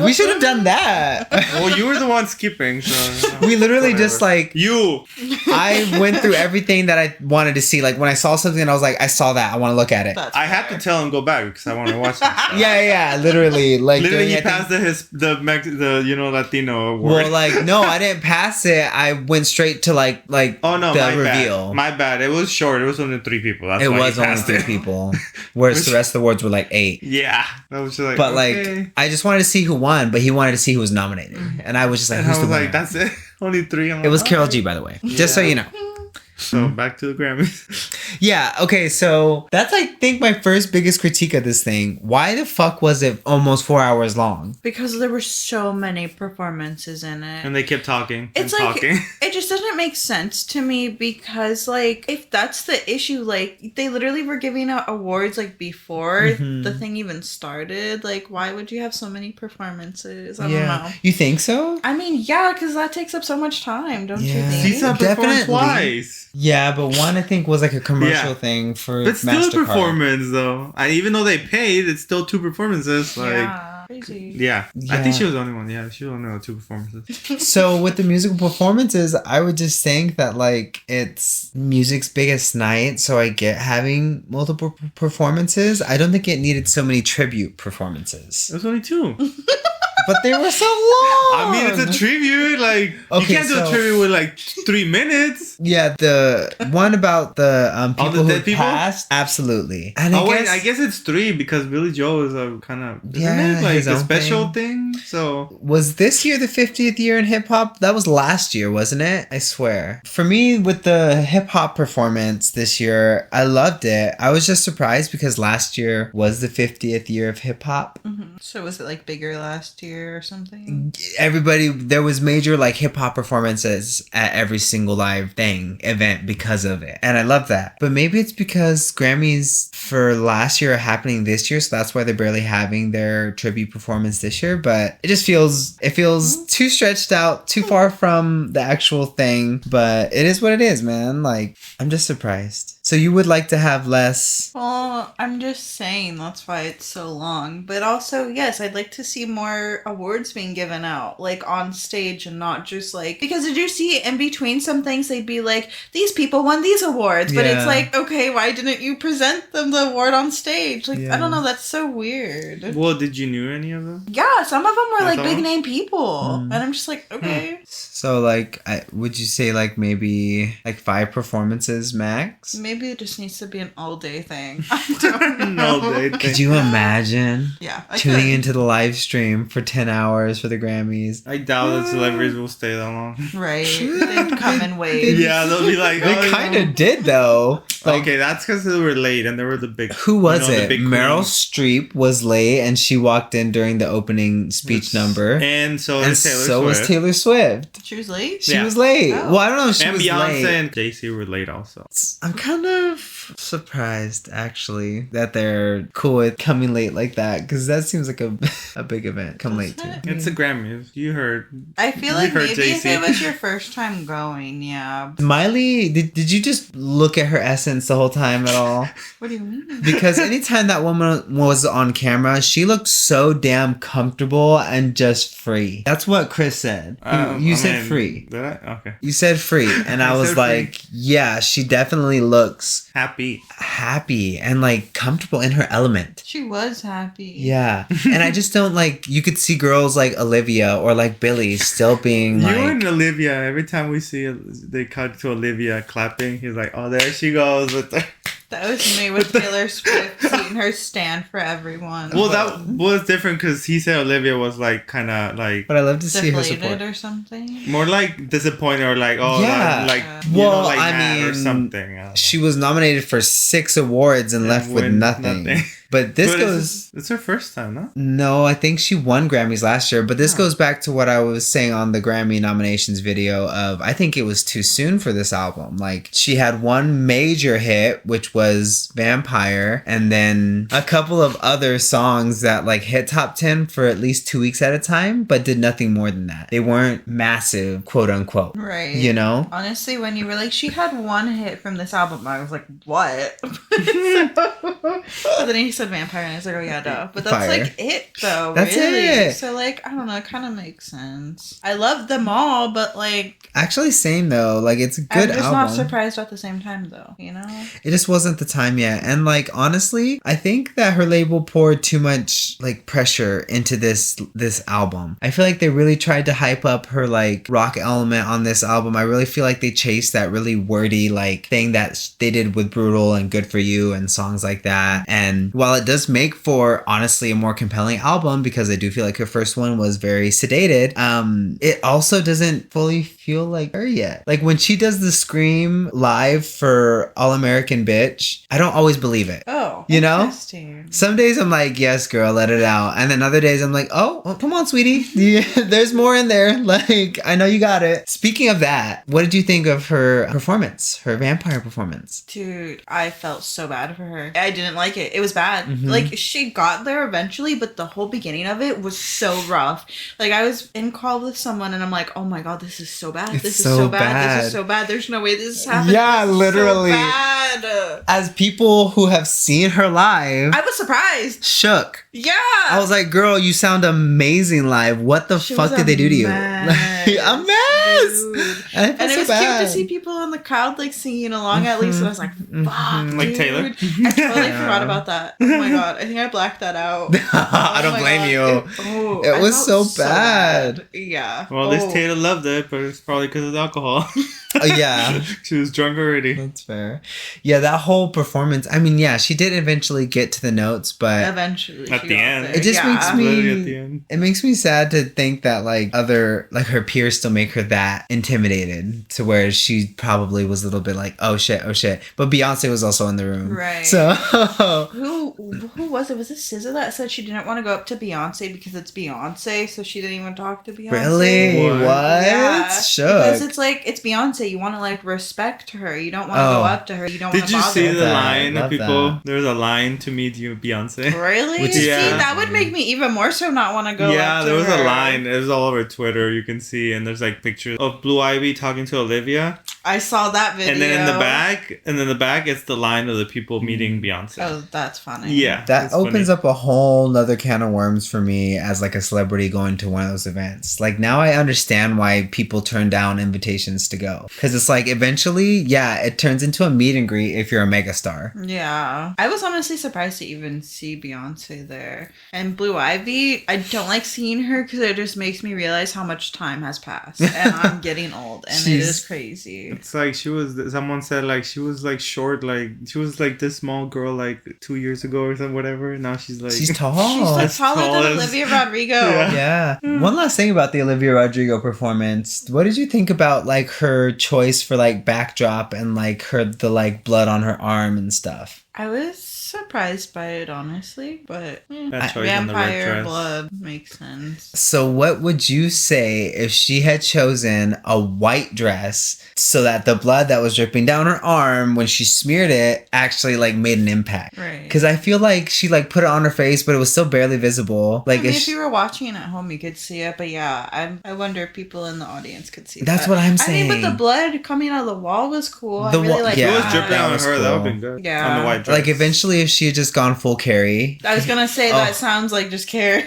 we should have done that. Well, you were the one skipping, so. We literally Whatever. just like You. I went through everything that I wanted to see. Like when I saw something, I was like, I saw that. I want to look at it. That's I had to fair. tell him go back because I want to watch it. Yeah, literally. Like Literally, doing he it, I think- passed the Latino award. Well, like no, I didn't pass it. I went straight to like oh no, the my reveal. bad. My bad. It was short. It was only 3 people. That's It why he was only passed 3 it. people, whereas the rest of the awards were like 8. Yeah, I was just like. But okay. like, I just wanted to see who won, but he wanted to see who was nominated, and I was just like, and who's I the was winner? like, that's it. Only 3. I'm It was like, Carol alright. G, by the way. Just so Yeah. you know. So back to the Grammys. Yeah, okay, so that's I think my first biggest critique of this thing. Why the fuck was it almost 4 hours long? Because there were so many performances in it. And they kept talking. It's and like talking. it just doesn't make sense to me because like if that's the issue, like they literally were giving out awards like before Mhm. the thing even started. Like why would you have so many performances? I don't know. You think so? I mean, yeah, because that takes up so much time, don't you Yeah. think? Lisa performed Definitely. twice. Yeah, but one I think was like a commercial Yeah. thing for But still a MasterCard. performance though. And even though they paid, it's still 2 performances. Like Yeah, crazy. yeah. I Yeah. think she was the only one. Yeah, she was only on 2 performances. So with the musical performances, I would just think that like it's music's biggest night, so I get having multiple performances. I don't think it needed so many tribute performances, It was only 2. but they were so long. I mean, it's a tribute. Like Okay, you can't do so- a tribute with like 3 minutes. Yeah, the one about the people All the who dead people? passed, absolutely. And Oh wait, I guess it's 3 because Billy Joel is a kind of Yeah, like his a own special thing. So was this year the 50th year in hip hop? That was last year, wasn't it? I swear. For me, with the hip hop performance this year, I loved it. I was just surprised because last year was the 50th year of hip hop. So was it like bigger last year? year or something. There was major like hip hop performances at every single live event because of it. And I love that. But maybe it's because Grammys for last year are happening this year, so that's why they're barely having their tribute performance this year. But it feels too stretched out, too far from the actual thing. But it is what it is, man. Like, I'm just surprised. So you would like to have less? Well, I'm just saying that's why it's so long. But also, yes, I'd like to see more awards being given out, like on stage and not just like, because did you see in between some things they'd be like, these people won these awards, but it's like, okay, why didn't you present them the award on stage? Like, I don't know, that's so weird. Well, did you knew any of them? Yeah, some of them were like big name people, and I'm just like, okay. So like, would you say like maybe like 5 performances max? Maybe it just needs to be an all-day thing. I don't know. All day thing. Could you imagine? Yeah, tuning into the live stream for 10 hours for the Grammys. I doubt that celebrities will stay that long. Right. They'd come in waves. Yeah, they'll be like, They kind of did though. Like, okay, that's because they were late and they were the big. Who was it? Meryl queen. Streep was late and she walked in during the opening speech number. And so was Taylor Swift. She was late? She was late. Oh. Well, I don't know if she and was Beyonce late. And Jay-Z were late also. I'm kind of surprised actually that they're cool with coming late like that, because that seems like a big event. Come late too. It's a Grammys. You heard. I feel like maybe Jay-Z. if it was your first time going, yeah. Miley, did you just look at her essence the whole time at all? What do you mean? Because anytime that woman was on camera, she looked so damn comfortable and just free. That's what Chris said. You said free. Did I? Okay. You said free. And I was like, free. Yeah, she definitely looks happy and like comfortable in her element. She was happy. Yeah. And I just don't like, you could see girls like Olivia or like Billie still being like. You and Olivia, every time we see they cut to Olivia clapping, he's like, oh, there she goes with her. That was me with Taylor Swift seeing her stand for everyone. Well, that was different because he said Olivia was like kind of like. But I love to see her support. Or something. More like disappointed or like well, like I mad mean, or something. She was nominated for 6 awards and left with nothing. But it's her first time, no? No, I think she won Grammys last year. But this goes back to what I was saying on the Grammy nominations video of, I think it was too soon for this album. Like, she had one major hit, which was Vampire, and then a couple of other songs that like hit top 10 for at least 2 weeks at a time, but did nothing more than that. They weren't massive, quote unquote. Right. You know? Honestly, when you were like, she had one hit from this album, I was like, what? But then he said Vampire, and I was like, oh yeah, duh. But that's like it, though. That's really. it. So like, I don't know, it kind of makes sense. I love them all, but like, actually, same though. Like, it's a good album. I'm just not surprised at the same time, though. You know, it just wasn't the time yet. And like, honestly, I think that her label poured too much like pressure into this album. I feel like they really tried to hype up her like rock element on this album. I really feel like they chased that really wordy like thing that they did with Brutal and Good For You and songs like that. And while it does make for honestly a more compelling album, because I do feel like her first one was very sedated, it also doesn't fully feel like her yet. Like when she does the scream live for All American Bitch, I don't always believe it. Oh, you know, some days I'm like, yes girl, let it out, and then other days I'm like, oh well, come on sweetie, yeah, there's more in there. Like, I know you got it. Speaking of that, what did you think of her performance, her vampire performance? Dude, I felt so bad for her. I didn't like it. It was bad. Like, she got there eventually, but the whole beginning of it was so rough. Like, I was in call with someone and I'm like, oh my god, this is so bad. This is so bad. This is so bad. There's no way this is happening. Yeah, literally. So bad. As people who have seen her live, I was surprised. Shook. Yeah. I was like, girl, you sound amazing live. What the fuck did they do to you? Like, a mess. And it was cute to see people in the crowd like singing along at least. And I was like, fuck, like dude. Taylor. I totally forgot about that. Oh my god, I think I blacked that out. I don't blame you. It was so bad. Yeah. Well, at least Taylor loved it, but it's probably because of the alcohol. Yeah. She was drunk already. That's fair. Yeah, that whole performance. I mean, yeah, she did eventually get to the notes, but eventually at the end, it just makes me. It makes me sad to think that like her peers still make her that intimidated to where she probably was a little bit like, oh shit. But Beyonce was also in the room, right? So who was it? Was it SZA that said she didn't want to go up to Beyonce because it's Beyonce, so she didn't even talk to Beyonce? Really? What? Yeah. Shook. Because it's like, it's Beyonce. You want to like respect her. You don't want to go up to her. You don't want Did to you bother see her. the line of Love people? that. There's a line to meet you, Beyonce. Really? Which is See, Yeah. that would make me even more so not want to go Yeah, up to there was her. a line. It was all over Twitter. You can see, and there's like pictures of Blue Ivy talking to Olivia, I saw that video. and then in the back, it's the line of the people meeting Beyonce. Oh, that's funny. Yeah, That it's opens funny. up a whole nother can of worms for me as like a celebrity going to one of those events. Like now I understand why people turn down invitations to go. Because it's like eventually, yeah, it turns into a meet and greet if you're a megastar. Yeah. I was honestly surprised to even see Beyonce there. And Blue Ivy, I don't like seeing her because it just makes me realize how much time has passed. And I'm getting old. And it is crazy. It's like someone said like she was like short, like she was like this small girl like 2 years ago or something, whatever. Now she's like She's tall. She's like As taller tall than as- Olivia Rodrigo. Yeah. Yeah. One last thing about the Olivia Rodrigo performance. What did you think about like her choice for like backdrop and like the like blood on her arm and stuff? I was surprised by it, honestly, but That choice on the red vampire dress. blood makes sense. So what would you say if she had chosen a white dress so that the blood that was dripping down her arm when she smeared it actually like made an impact? Right. Because I feel like she like put it on her face, but it was still barely visible. Like I mean, if if she- you were watching at home, you could see it, but yeah, I wonder if people in the audience could see That's that. what I'm I mean, but saying. the blood coming out of the wall was cool. I The really wall- like If yeah, it was that. dripping that on was her, that cool. would have been good. Yeah. On the white dress. like eventually if she had just gone full Carrie, I was gonna say Oh. that sounds like just Carrie.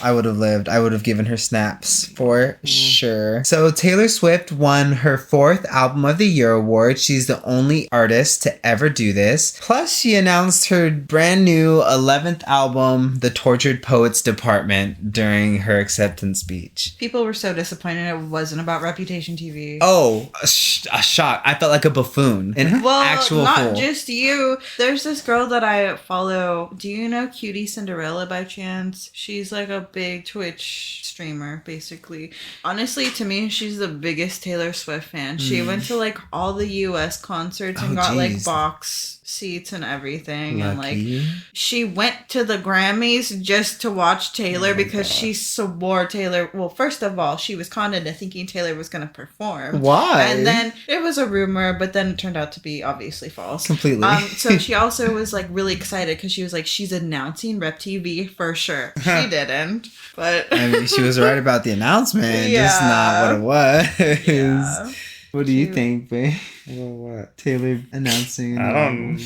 I would have lived. I would have given her snaps for Mm. sure. So Taylor Swift won her 4th Album of the Year award. She's the only artist to ever do this. Plus, she announced her brand new 11th album, The Tortured Poets Department, during her acceptance speech. People were so disappointed it wasn't about Reputation TV. Oh, a shock. I felt like a buffoon. An Well, actual not fool. just you. There's this girl that I follow. Do you know Cutie Cinderella by chance? She's like a big Twitch streamer, basically. Honestly, to me, she's the biggest Taylor Swift fan. She went to like all the US concerts and Oh, got like geez. box seats and everything. And like Lucky. she went to the Grammys just to watch Taylor because she swore Taylor. Well, first of all, she was conned into thinking Taylor was going to perform. Why? And then it was a rumor, but then it turned out to be obviously false. Completely. So she also was like really excited because she was like, she's announcing Rep TV for sure. She didn't, but I mean, she was right about the announcement, just Yeah. not what it was. Yeah. What do you Cute. think, babe? Well, what? Taylor announcing. I don't.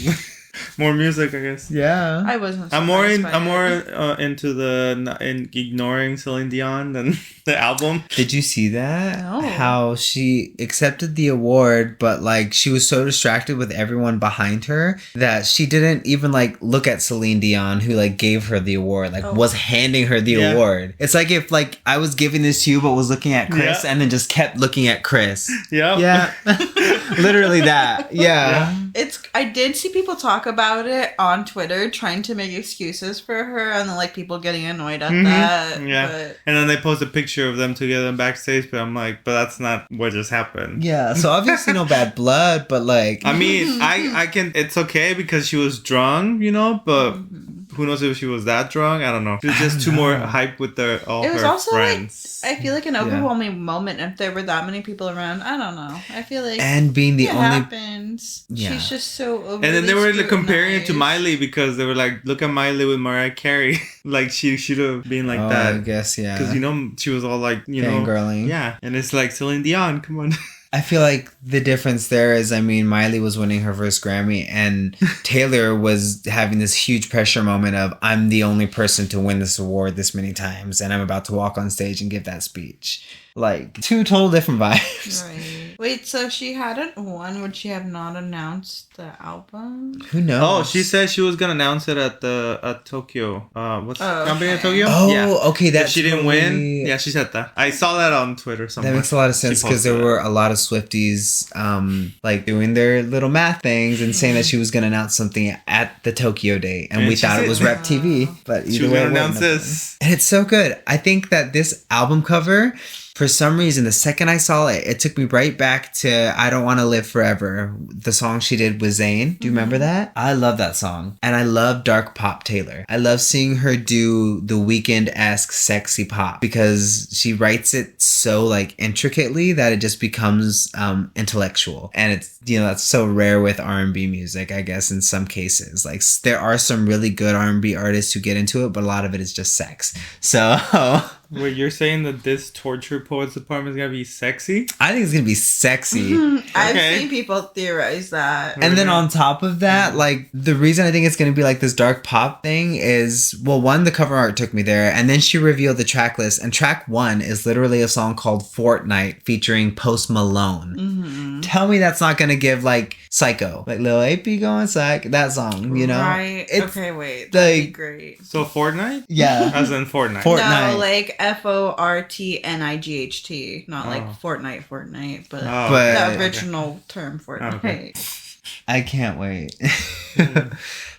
More music, I guess. Yeah. I wasn't. I'm more surprised by I'm it. more in ignoring Celine Dion than the album. Did you see that? No. How she accepted the award, but like she was so distracted with everyone behind her that she didn't even like look at Celine Dion, who like gave her the award, like Oh. was handing her the Yeah. award. It's like if like I was giving this to you, but was looking at Chris Yeah. and then just kept looking at Chris. Yep. Yeah. Literally that. Yeah. It's. I did see people talk about it on Twitter, trying to make excuses for her, and then like people getting annoyed at that. Yeah. But And then they post a picture of them together backstage, but I'm like, but that's not what just happened. Yeah. So obviously no bad blood, but like I mean, I can. It's okay because she was drunk, you know. But Mm-hmm. who knows if she was that drunk? I don't know. She was I just too don't more know. hype with all It was her also, like, friends. I feel like an overwhelming moment if there were that many people around. I don't know. I feel like and being the it only happens. Yeah. She's just so over. And then they were like, comparing it to Miley because they were like, look at Miley with Mariah Carey. Like she should have been like I that. guess yeah. Because, you know, she was all like, you know. Fangirling. Yeah. And it's like Celine Dion, come on. I feel like the difference there is, I mean, Miley was winning her first Grammy and Taylor was having this huge pressure moment of, I'm the only person to win this award this many times and I'm about to walk on stage and give that speech. Like, two total different vibes. Right. Wait, so she hadn't won? Would she have not announced the album? Who knows? Oh, she said she was going to announce it at Tokyo. What's the company at okay. Tokyo? Oh, Yeah. okay. If That's she didn't win. really- Yeah, she said that. I saw that on Twitter somewhere. That makes a lot of sense She because there posted were a lot of Swifties like doing their little math things and saying that she was going to announce something at the Tokyo date. And And we she thought it said- was Rep TV. But She either was way, going it to wasn't announce nothing. this. And it's so good. I think that this album cover For some reason, the second I saw it, it took me right back to I Don't Want to Live Forever, the song she did with Zayn. Do you remember that? I love that song. And I love dark pop Taylor. I love seeing her do the Weeknd-esque sexy pop because she writes it so like intricately that it just becomes intellectual. And it's, you know, that's so rare with R&B music, I guess, in some cases. Like there are some really good R&B artists who get into it, but a lot of it is just sex. So Wait, you're saying that this torture poets department is gonna be sexy? I think it's gonna be sexy. I've seen people theorize that. And then on top of that, like the reason I think it's gonna be like this dark pop thing is, well, one, the cover art took me there, and then she revealed the track list, and track 1 is literally a song called Fortnite featuring Post Malone. Tell me that's not gonna give like Psycho, like Lil AP going psych, that song, you know? Right. It's okay, wait. That'd be like- great. So Fortnite? Yeah. As in Fortnite. Fortnite. No, like Fortnight, not like Fortnite, but Oh, But- the okay. original term Fortnite. Okay. I can't wait.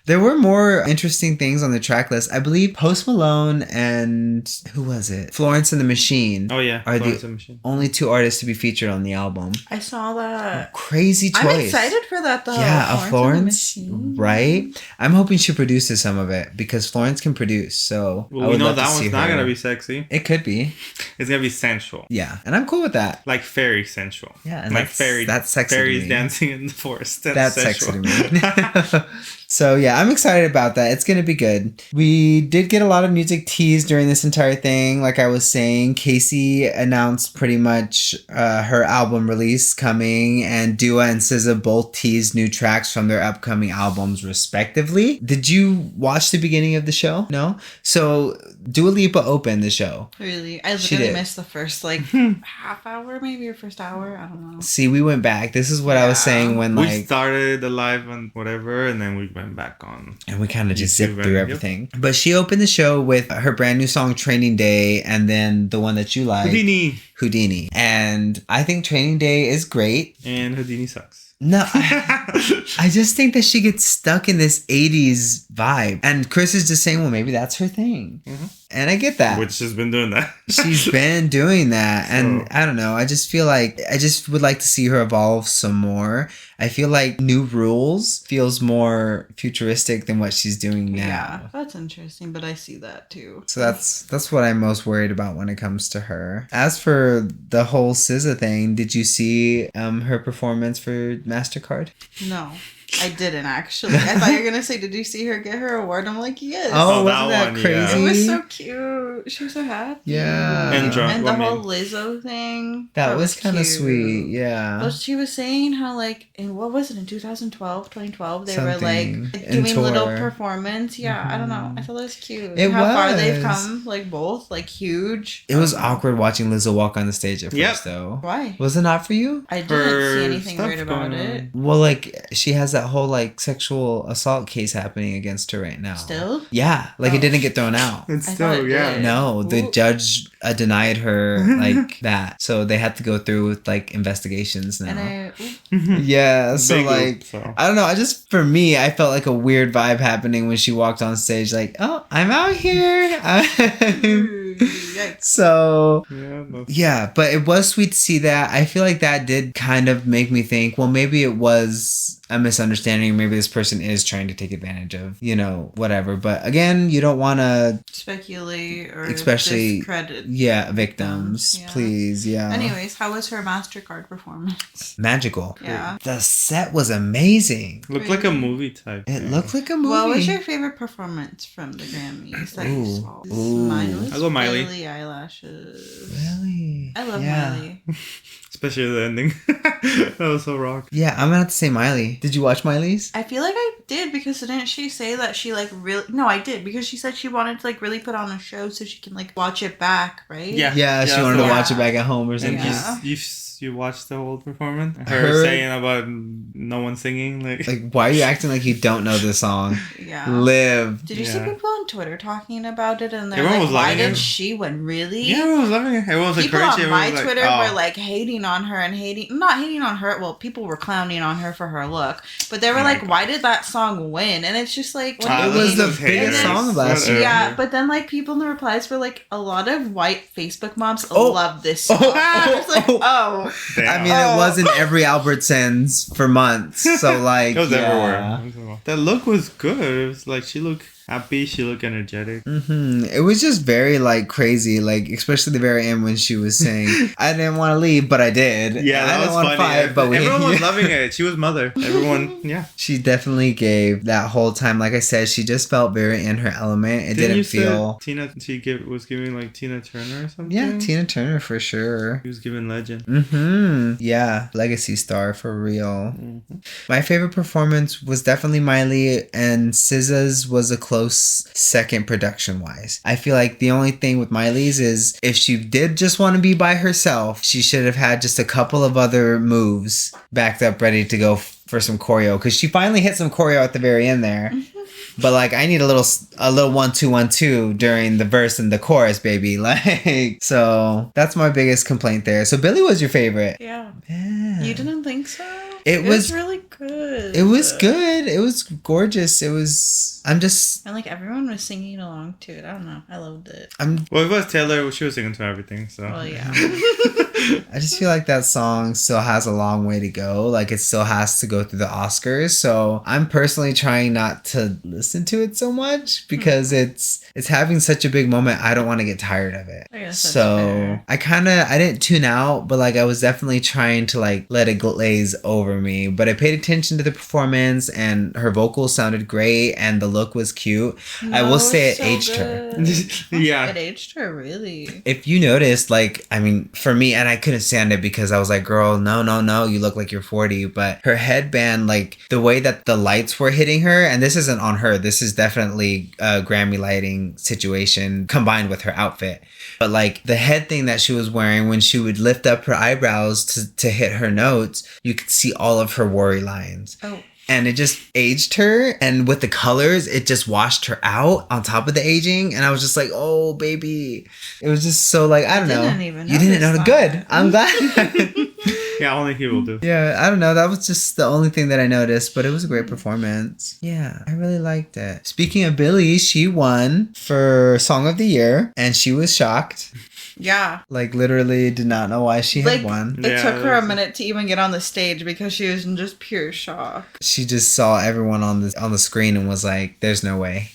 There were more interesting things on the track list. I believe Post Malone and who was it? Florence and the Machine Oh yeah. are Florence the and Machine. only 2 artists to be featured on the album. I saw that. Crazy choice. I'm excited for that though. Yeah, a and the Florence, Machine. right? I'm hoping she produces some of it because Florence can produce. So Well, I we would know love that to see one's not her. gonna be sexy. It could be. It's gonna be sensual. Yeah, and I'm cool with that. Like fairy sensual. Yeah, and like that's sexy to fairies me. dancing in the forest. That's sexy sensual. to me. So yeah, I'm excited about that. It's gonna be good. We did get a lot of music teased during this entire thing. Like I was saying, Casey announced pretty much her album release coming, and Dua and SZA both teased new tracks from their upcoming albums respectively. Did you watch the beginning of the show? No? So Dua Lipa opened the show. Really? I She literally did. missed the first like half hour, maybe, or first hour. I don't know. See, we went back. This is what I was Yeah. saying when We like... started the live and whatever, and then we went back on. And we kind of just YouTube, zipped through yep. everything. But she opened the show with her brand new song, Training Day, and then the one that you like, Houdini. And I think Training Day is great. And Houdini sucks. No, I just think that she gets stuck in this 80s vibe. And Chris is just saying, well, maybe that's her thing. And I get that. Which has been doing that. She's been doing that. And So- I don't know. I just feel like I just would like to see her evolve some more. I feel like New Rules feels more futuristic than what she's doing now. Yeah, that's interesting, but I see that too. So that's what I'm most worried about when it comes to her. As for the whole SZA thing, did you see her performance for MasterCard? No, I didn't actually. I thought you were gonna say, did you see her get her award? I'm like, yes. Oh, Oh, wasn't that that one, crazy? yeah. It was so cute. She was so happy. Yeah. And drunk. And the I whole mean- Lizzo thing. That was kind of cute. sweet. Yeah. Well, she was saying how like in what was it in 2012 they were Something. like In doing little tour. performance. Yeah, I don't know. I thought it was cute. It how far they've was. come, like both, like huge. It was awkward watching Lizzo walk on the stage at Yep. first, though. Why? Was it not for you? I didn't Her see anything stuff weird about going it. on. Well, like she has that whole like sexual assault case happening against her right now. Still? Yeah, like it Oh. didn't get thrown out. It's I thought still, it yeah. did. No, the Ooh. judge denied her like that, so they had to go through with like investigations now. And Yeah, so Big like oop, so. I don't know. I just for me, I felt like a weird vibe happening when she walked on stage. Like, oh, I'm out here. Yikes. So Yeah, that's- yeah, but it was sweet to see that. I feel like that did kind of make me think, well, maybe it was a misunderstanding. Maybe this person is trying to take advantage of, you know, whatever. But again, you don't want to, Speculate or Especially- discredit. yeah, victims, Yeah. please. Yeah. Anyways, how was her MasterCard performance? Magical. Yeah. The set was amazing. Looked like a movie type. It thing. looked like a movie. What was your favorite performance from the Grammys that you Ooh. saw? Ooh. Mine was I'll go Miley. Billie Eyelashes. Really? I love Yeah. Miley. Especially the ending. That was so rock. Yeah, I'm gonna have to say Miley. Did you watch Miley's? I feel like I did because didn't she say that she like really? No, I did because she said she wanted to like really put on a show so she can like watch it back, right? Yeah. Yeah, she wanted to yeah. watch it back at home or And something. Yeah. you watched the whole performance? Her saying about no one singing, like why are you acting like you don't know the song? Yeah. Live. Did you see people on Twitter talking about it? And they're everyone like, was why loving did it. she win? Really? Yeah, everyone was loving it. Everyone was People encouraging. on my Everyone was Twitter like, were like hating on her and not hating on her. Well, people were clowning on her for her look, but they were like, why did that song win? And it's just like, what do it you was mean? the biggest song of last year. Yeah, but then like people in the replies were like, a lot of white Facebook moms love this song. It's like, I mean, it was in every Albertsons for months, so like it was everywhere. The look was good. It was like she looked happy, she looked energetic. It was just very like crazy, like especially the very end when she was saying, "I didn't want to leave, but I did." Yeah, that I didn't was want to funny. fight, but everyone was loving it. She was mother. Everyone, yeah. She definitely gave that whole time. Like I said, she just felt very in her element. It didn't feel. Was giving like Tina Turner or something. Yeah, Tina Turner for sure. He was giving legend. Yeah, legacy star for real. My favorite performance was definitely Miley, and SZA's was a close second production wise. I feel like the only thing with Miley's is if she did just want to be by herself, she should have had just a couple of other moves backed up ready to go for some choreo, because she finally hit some choreo at the very end there. But like I need a little 1-2-1-2 during the verse and the chorus, baby. Like, so that's my biggest complaint there. So Billie was your favorite. Yeah. Yeah. You didn't think so? It was really good. It was good. It was gorgeous. It was. I'm just. And like everyone was singing along to it. I don't know. I loved it. Well, it was Taylor. She was singing to everything. So. Well, yeah. I just feel like that song still has a long way to go. Like it still has to go through the Oscars. So I'm personally trying not to listen to it so much because it's having such a big moment. I don't want to get tired of it. I guess that's so fair. I didn't tune out, but like I was definitely trying to like let it glaze over me. But I paid attention to the performance and her vocals sounded great and the look was cute. I will say it aged her. Yeah. It aged her, really. If you noticed, like, I mean, for me, and I couldn't stand it because I was like, girl, no, you look like you're 40. But her headband, like the way that the lights were hitting her, and this isn't on her, this is definitely a Grammy lighting situation combined with her outfit. But like the head thing that she was wearing, when she would lift up her eyebrows to hit her notes, you could see all of her worry lines. Oh. And it just aged her, and with the colors, it just washed her out on top of the aging. And I was just like, oh, baby. It was just so like, I don't know. You didn't know. Good. I'm glad. Yeah, only he will do. Yeah, I don't know. That was just the only thing that I noticed, but it was a great performance. Yeah, I really liked it. Speaking of Billie, she won for Song of the Year, and she was shocked. Yeah. Like, literally did not know why she had won. It took her a minute to even get on the stage because she was in just pure shock. She just saw everyone on the screen and was like, there's no way.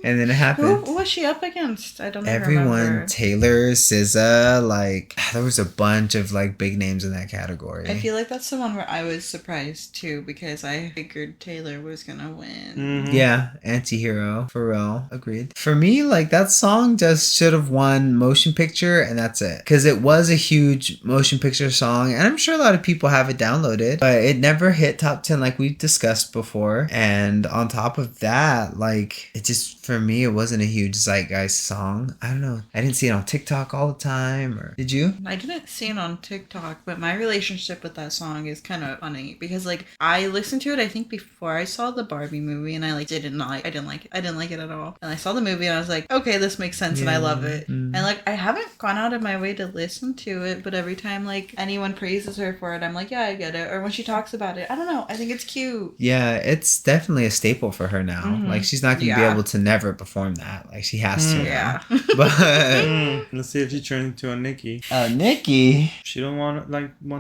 And then it happened. Who was she up against? I don't know. Everyone, remember. Taylor, SZA, like there was a bunch of like big names in that category. I feel like that's the one where I was surprised too because I figured Taylor was gonna win. Mm-hmm. Yeah, anti-hero, for real. Agreed. For me, like that song just should have won motion picture and that's it. Because it was a huge motion picture song and I'm sure a lot of people have it downloaded, but it never hit top 10 like we've discussed before. And on top of that, like it just, for me, it wasn't a huge zeitgeist song. I don't know. I didn't see it on TikTok all the time. Or did you? I didn't see it on TikTok, but my relationship with that song is kind of funny because like I listened to it I think before I saw the Barbie movie and I didn't like it. I didn't like it at all. And I saw the movie and I was like, okay, this makes sense and I love it. And like I haven't gone out of my way to listen to it, but every time like anyone praises her for it, I'm like, yeah, I get it. Or when she talks about it, I don't know. I think it's cute. Yeah, it's definitely a staple for her now. Like she's not gonna be able to never perform that. Like she has to. Yeah. But let's see if she turns into a Nicki. Nicki. She don't want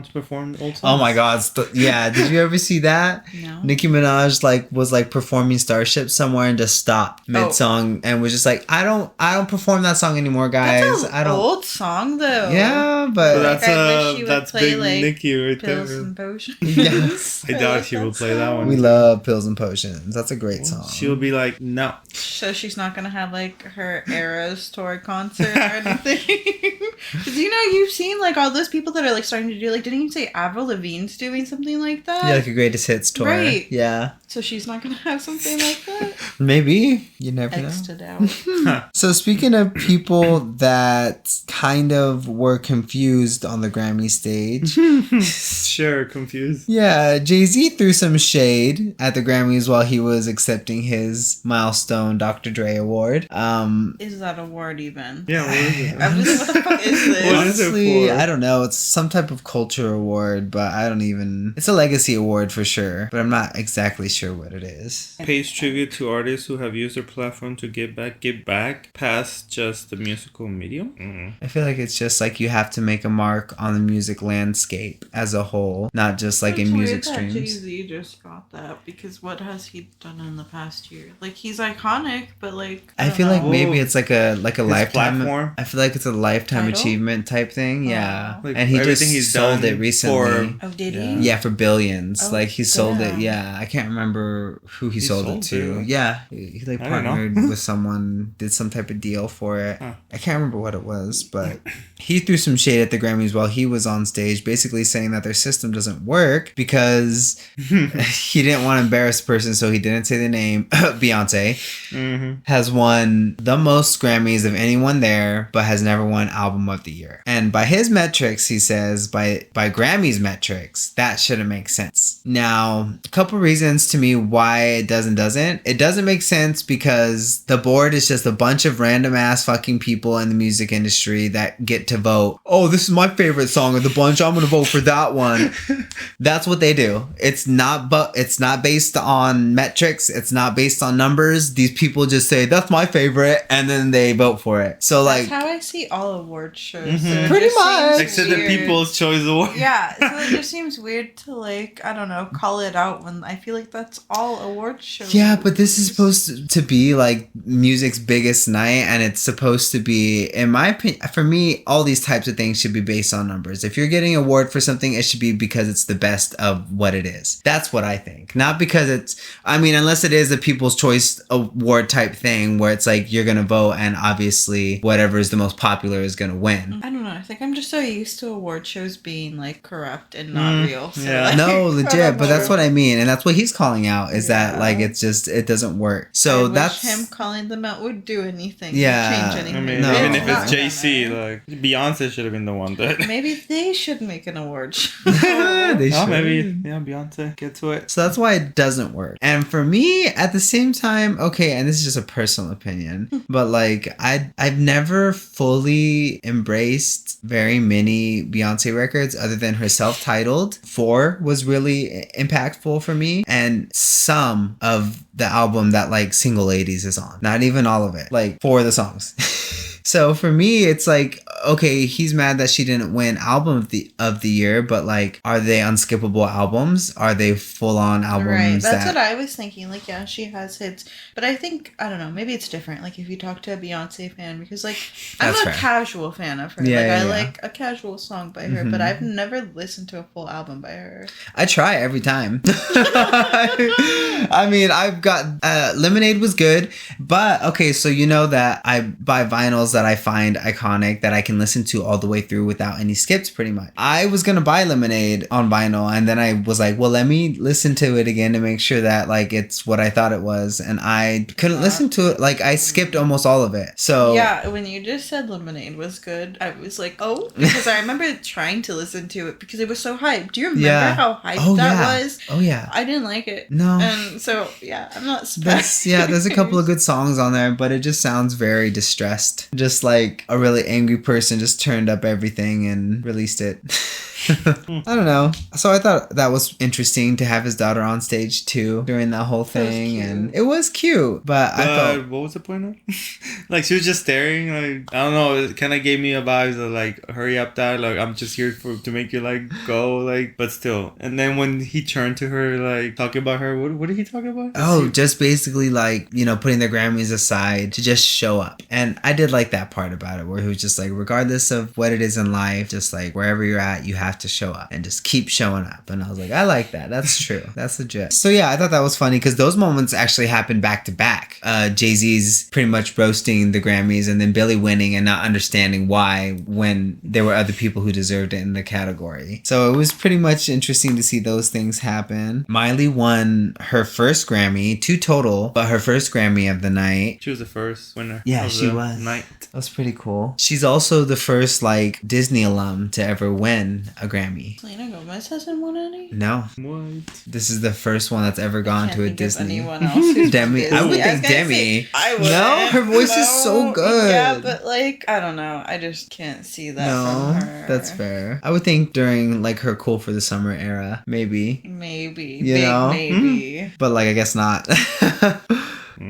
to perform old songs. Oh my God! Yeah, did you ever see that? No. Nicki Minaj was performing Starship somewhere and just stopped mid song and was just like, I don't perform that song anymore, guys. That's I don't. Old song though. Yeah, but So Like, I wish she would that's play, big like, Nicki right Pills there. and Potions. yes, I doubt she will play that one. we love Pills and Potions. That's a great song. She'll be like, no. So she's not gonna have like her Eras tour concert or anything. Because you've seen seen like all those people that are like starting to do like, didn't you say Avril Lavigne's doing something like that? Yeah, like a greatest hits tour. Right. Yeah. So she's not gonna have something like that? Maybe. You never X know. to doubt. So speaking of people that kind of were confused on the Grammy stage, Sure, confused. yeah, Jay-Z threw some shade at the Grammys while he was accepting his milestone Dr. Dre award. Is that award even? Yeah, what is it? I'm just like, what the fuck is this? What is it Honestly, for? I don't know. It's some type of culture award, but I don't even... It's a legacy award for sure, but I'm not exactly sure what it is. Pays tribute to artists who have used their platform to give back past just the musical medium. Mm-hmm. I feel like it's just like you have to make a mark on the music landscape as a whole, not just like in music streams. Jay-Z just got that because what has he done in the past year? Like he's iconic, but like I don't feel like know. maybe it's like a lifetime platform? I feel like it's a lifetime Title? achievement type thing. Yeah. Like And he just everything he's sold done it recently. Oh, did Yeah. he? Yeah, for billions. Oh, like he sold it. damn. Yeah, I can't remember who he sold it to. it? Yeah, he like I don't know. partnered with someone, did some type of deal for it. Huh. I can't remember what it was, but he threw some shade at the Grammys while he was on stage, basically saying that their system doesn't work because he didn't want to embarrass the person, so he didn't say the name. Beyonce Mm-hmm. has won the most Grammys of anyone there, but has never won Album of the Year. And by his metrics, he says, by Grammys metrics, that shouldn't make sense. Now, a couple reasons to me why it doesn't. It doesn't make sense because the board is just a bunch of random ass fucking people in the music industry that get to vote. Oh, this is my favorite song of the bunch. I'm gonna vote for that one. That's what they do. It's not based on metrics. It's not based on numbers. These people just say that's my favorite, and then they vote for it. So like, That's how I see all award shows. Mhm. So it Pretty just seems much. Except the weird. People's Choice Award. Yeah, so it just seems weird to like, I don't know, call it out when I feel like that's all award shows. yeah, but this is supposed to be like music's biggest night, and it's supposed to be, in my opinion, for me, all these types of things should be based on numbers. If you're getting an award for something, it should be because it's the best of what it is. That's what I think. Not because it's, I mean, unless it is a People's Choice Award type thing where it's like you're gonna vote and obviously whatever is the most popular is gonna win. I don't know. I think I'm just so used to award shows being like corrupt and not real. So, yeah. like, No, I legit, don't but that's know. what I mean, and that's what he's calling out is that Yeah. like it's just, it doesn't work. So I that's wish him calling them out would do anything. Yeah, Change I anything. mean, No. even if not it's gonna. JC, like Beyonce should have been the one that. Maybe they should make an award show. they Oh, should. maybe yeah, Beyonce get to it. So that's why it doesn't work. And for me, at the same time, okay, and this is just a personal opinion, but like I've never fully embraced very many Beyonce records other than her self-titled. 4 was really impactful for me, and some of the album that like Single Ladies is on. Not even all of it. Like 4 of the songs. So for me, it's like, okay, he's mad that she didn't win album of the year, but like, are they unskippable albums? Are they full on albums? Right, that's that what I was thinking. Like, yeah, she has hits, but I think, I don't know, maybe it's different. Like, if you talk to a Beyonce fan, because like I'm That's a fair. casual fan of her. Yeah, like, yeah, I yeah. like a casual song by her, but I've never listened to a full album by her. I try every time. I mean, I've got Lemonade was good, but okay, so you know that I buy vinyls that I find iconic that I can listen to all the way through without any skips pretty much. I was gonna buy Lemonade on vinyl, and then I was like, well, let me listen to it again to make sure that like it's what I thought it was, and I couldn't listen to it. Like I skipped almost all of it. So Yeah, when you just said Lemonade was good, I was like, oh, because I remember trying to listen to it because it was so hyped. Do you remember Yeah. how hyped Oh, that yeah. was? Oh yeah. I didn't like it. No. And so, yeah, I'm not surprised. There's a couple of good songs on there, but it just sounds very distressed. Just like a really angry person just turned up everything and released it. I don't know. So I thought that was interesting to have his daughter on stage too during that whole thing, cute. and it was cute. But I felt What was the point of it? Like she was just staring. Like I don't know. It kind of gave me a vibes of like hurry up, dad. Like I'm just here to make you like go like. But still. And then when he turned to her like talking about her, what did he talk about? just basically like, you know, putting the Grammys aside to just show up. And I did like that part about it where he was just like, regardless of what it is in life, just like wherever you're at, you have have to show up and just keep showing up. And I was like, I like that. That's true. That's legit. So yeah, I thought that was funny because those moments actually happened back to back. Jay-Z's pretty much roasting the Grammys and then Billie winning and not understanding why when there were other people who deserved it in the category. So it was pretty much interesting to see those things happen. Miley won her first Grammy, 2 total, but her first Grammy of the night. She was the first winner. Yeah, of she the was. Night. That was pretty cool. She's also the first like Disney alum to ever win a Grammy. Selena Gomez hasn't won any? No. What? This is the first one that's ever gone to a Disney. Anyone else who's Demi. Disney. I would was think gonna Demi. say, I would. No, her voice is so good. Yeah, but like, I don't know. I just can't see that No, from her. that's fair. I would think during like her Cool for the Summer era, maybe. Maybe. You Big know? maybe. But like, I guess not.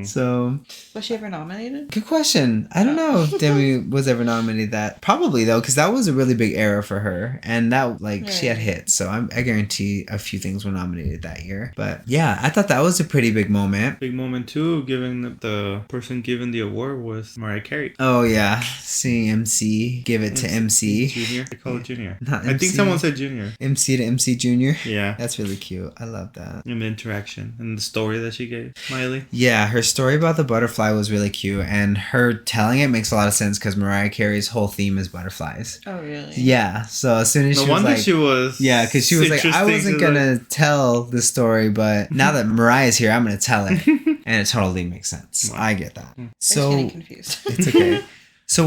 So, Was she ever nominated? good question. I don't know if Demi was ever nominated that. Probably though, because that was a really big era for her, and that like she had hits. So I guarantee a few things were nominated that year. But yeah, I thought that was a pretty big moment. Big moment too, given the person given the award was Mariah Carey. Oh yeah, seeing MC give it to MC. Junior. They call it Junior. Not I think MC. someone said Junior. MC to MC Junior. Yeah. That's really cute. I love that. And the interaction and the story that she gave Miley. Yeah, her story about the butterfly was really cute, and her telling it makes a lot of sense because Mariah Carey's whole theme is butterflies. Oh, really? Yeah, so as soon as No she was wonder like, she was. yeah, because she was like, I wasn't gonna tell the story, but now that Mariah's here, I'm gonna tell it, and it totally makes sense. I get that. I'm So getting confused. it's okay. So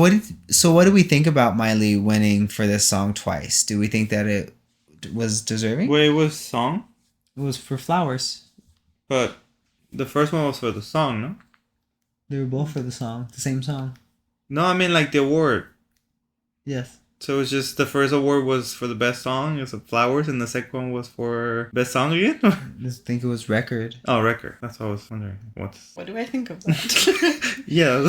what do we think about Miley winning for this song twice? Do we think that it was deserving? Wait, it was song, It was for Flowers. but the first one was for the song, no? They were both for the song, the same song. No, I mean like the award. Yes. So it's just the first award was for the best song, it's Flowers, and the second one was for best song again. I just think it was record. Oh, record. That's what I was wondering. What do I think of that? Yeah.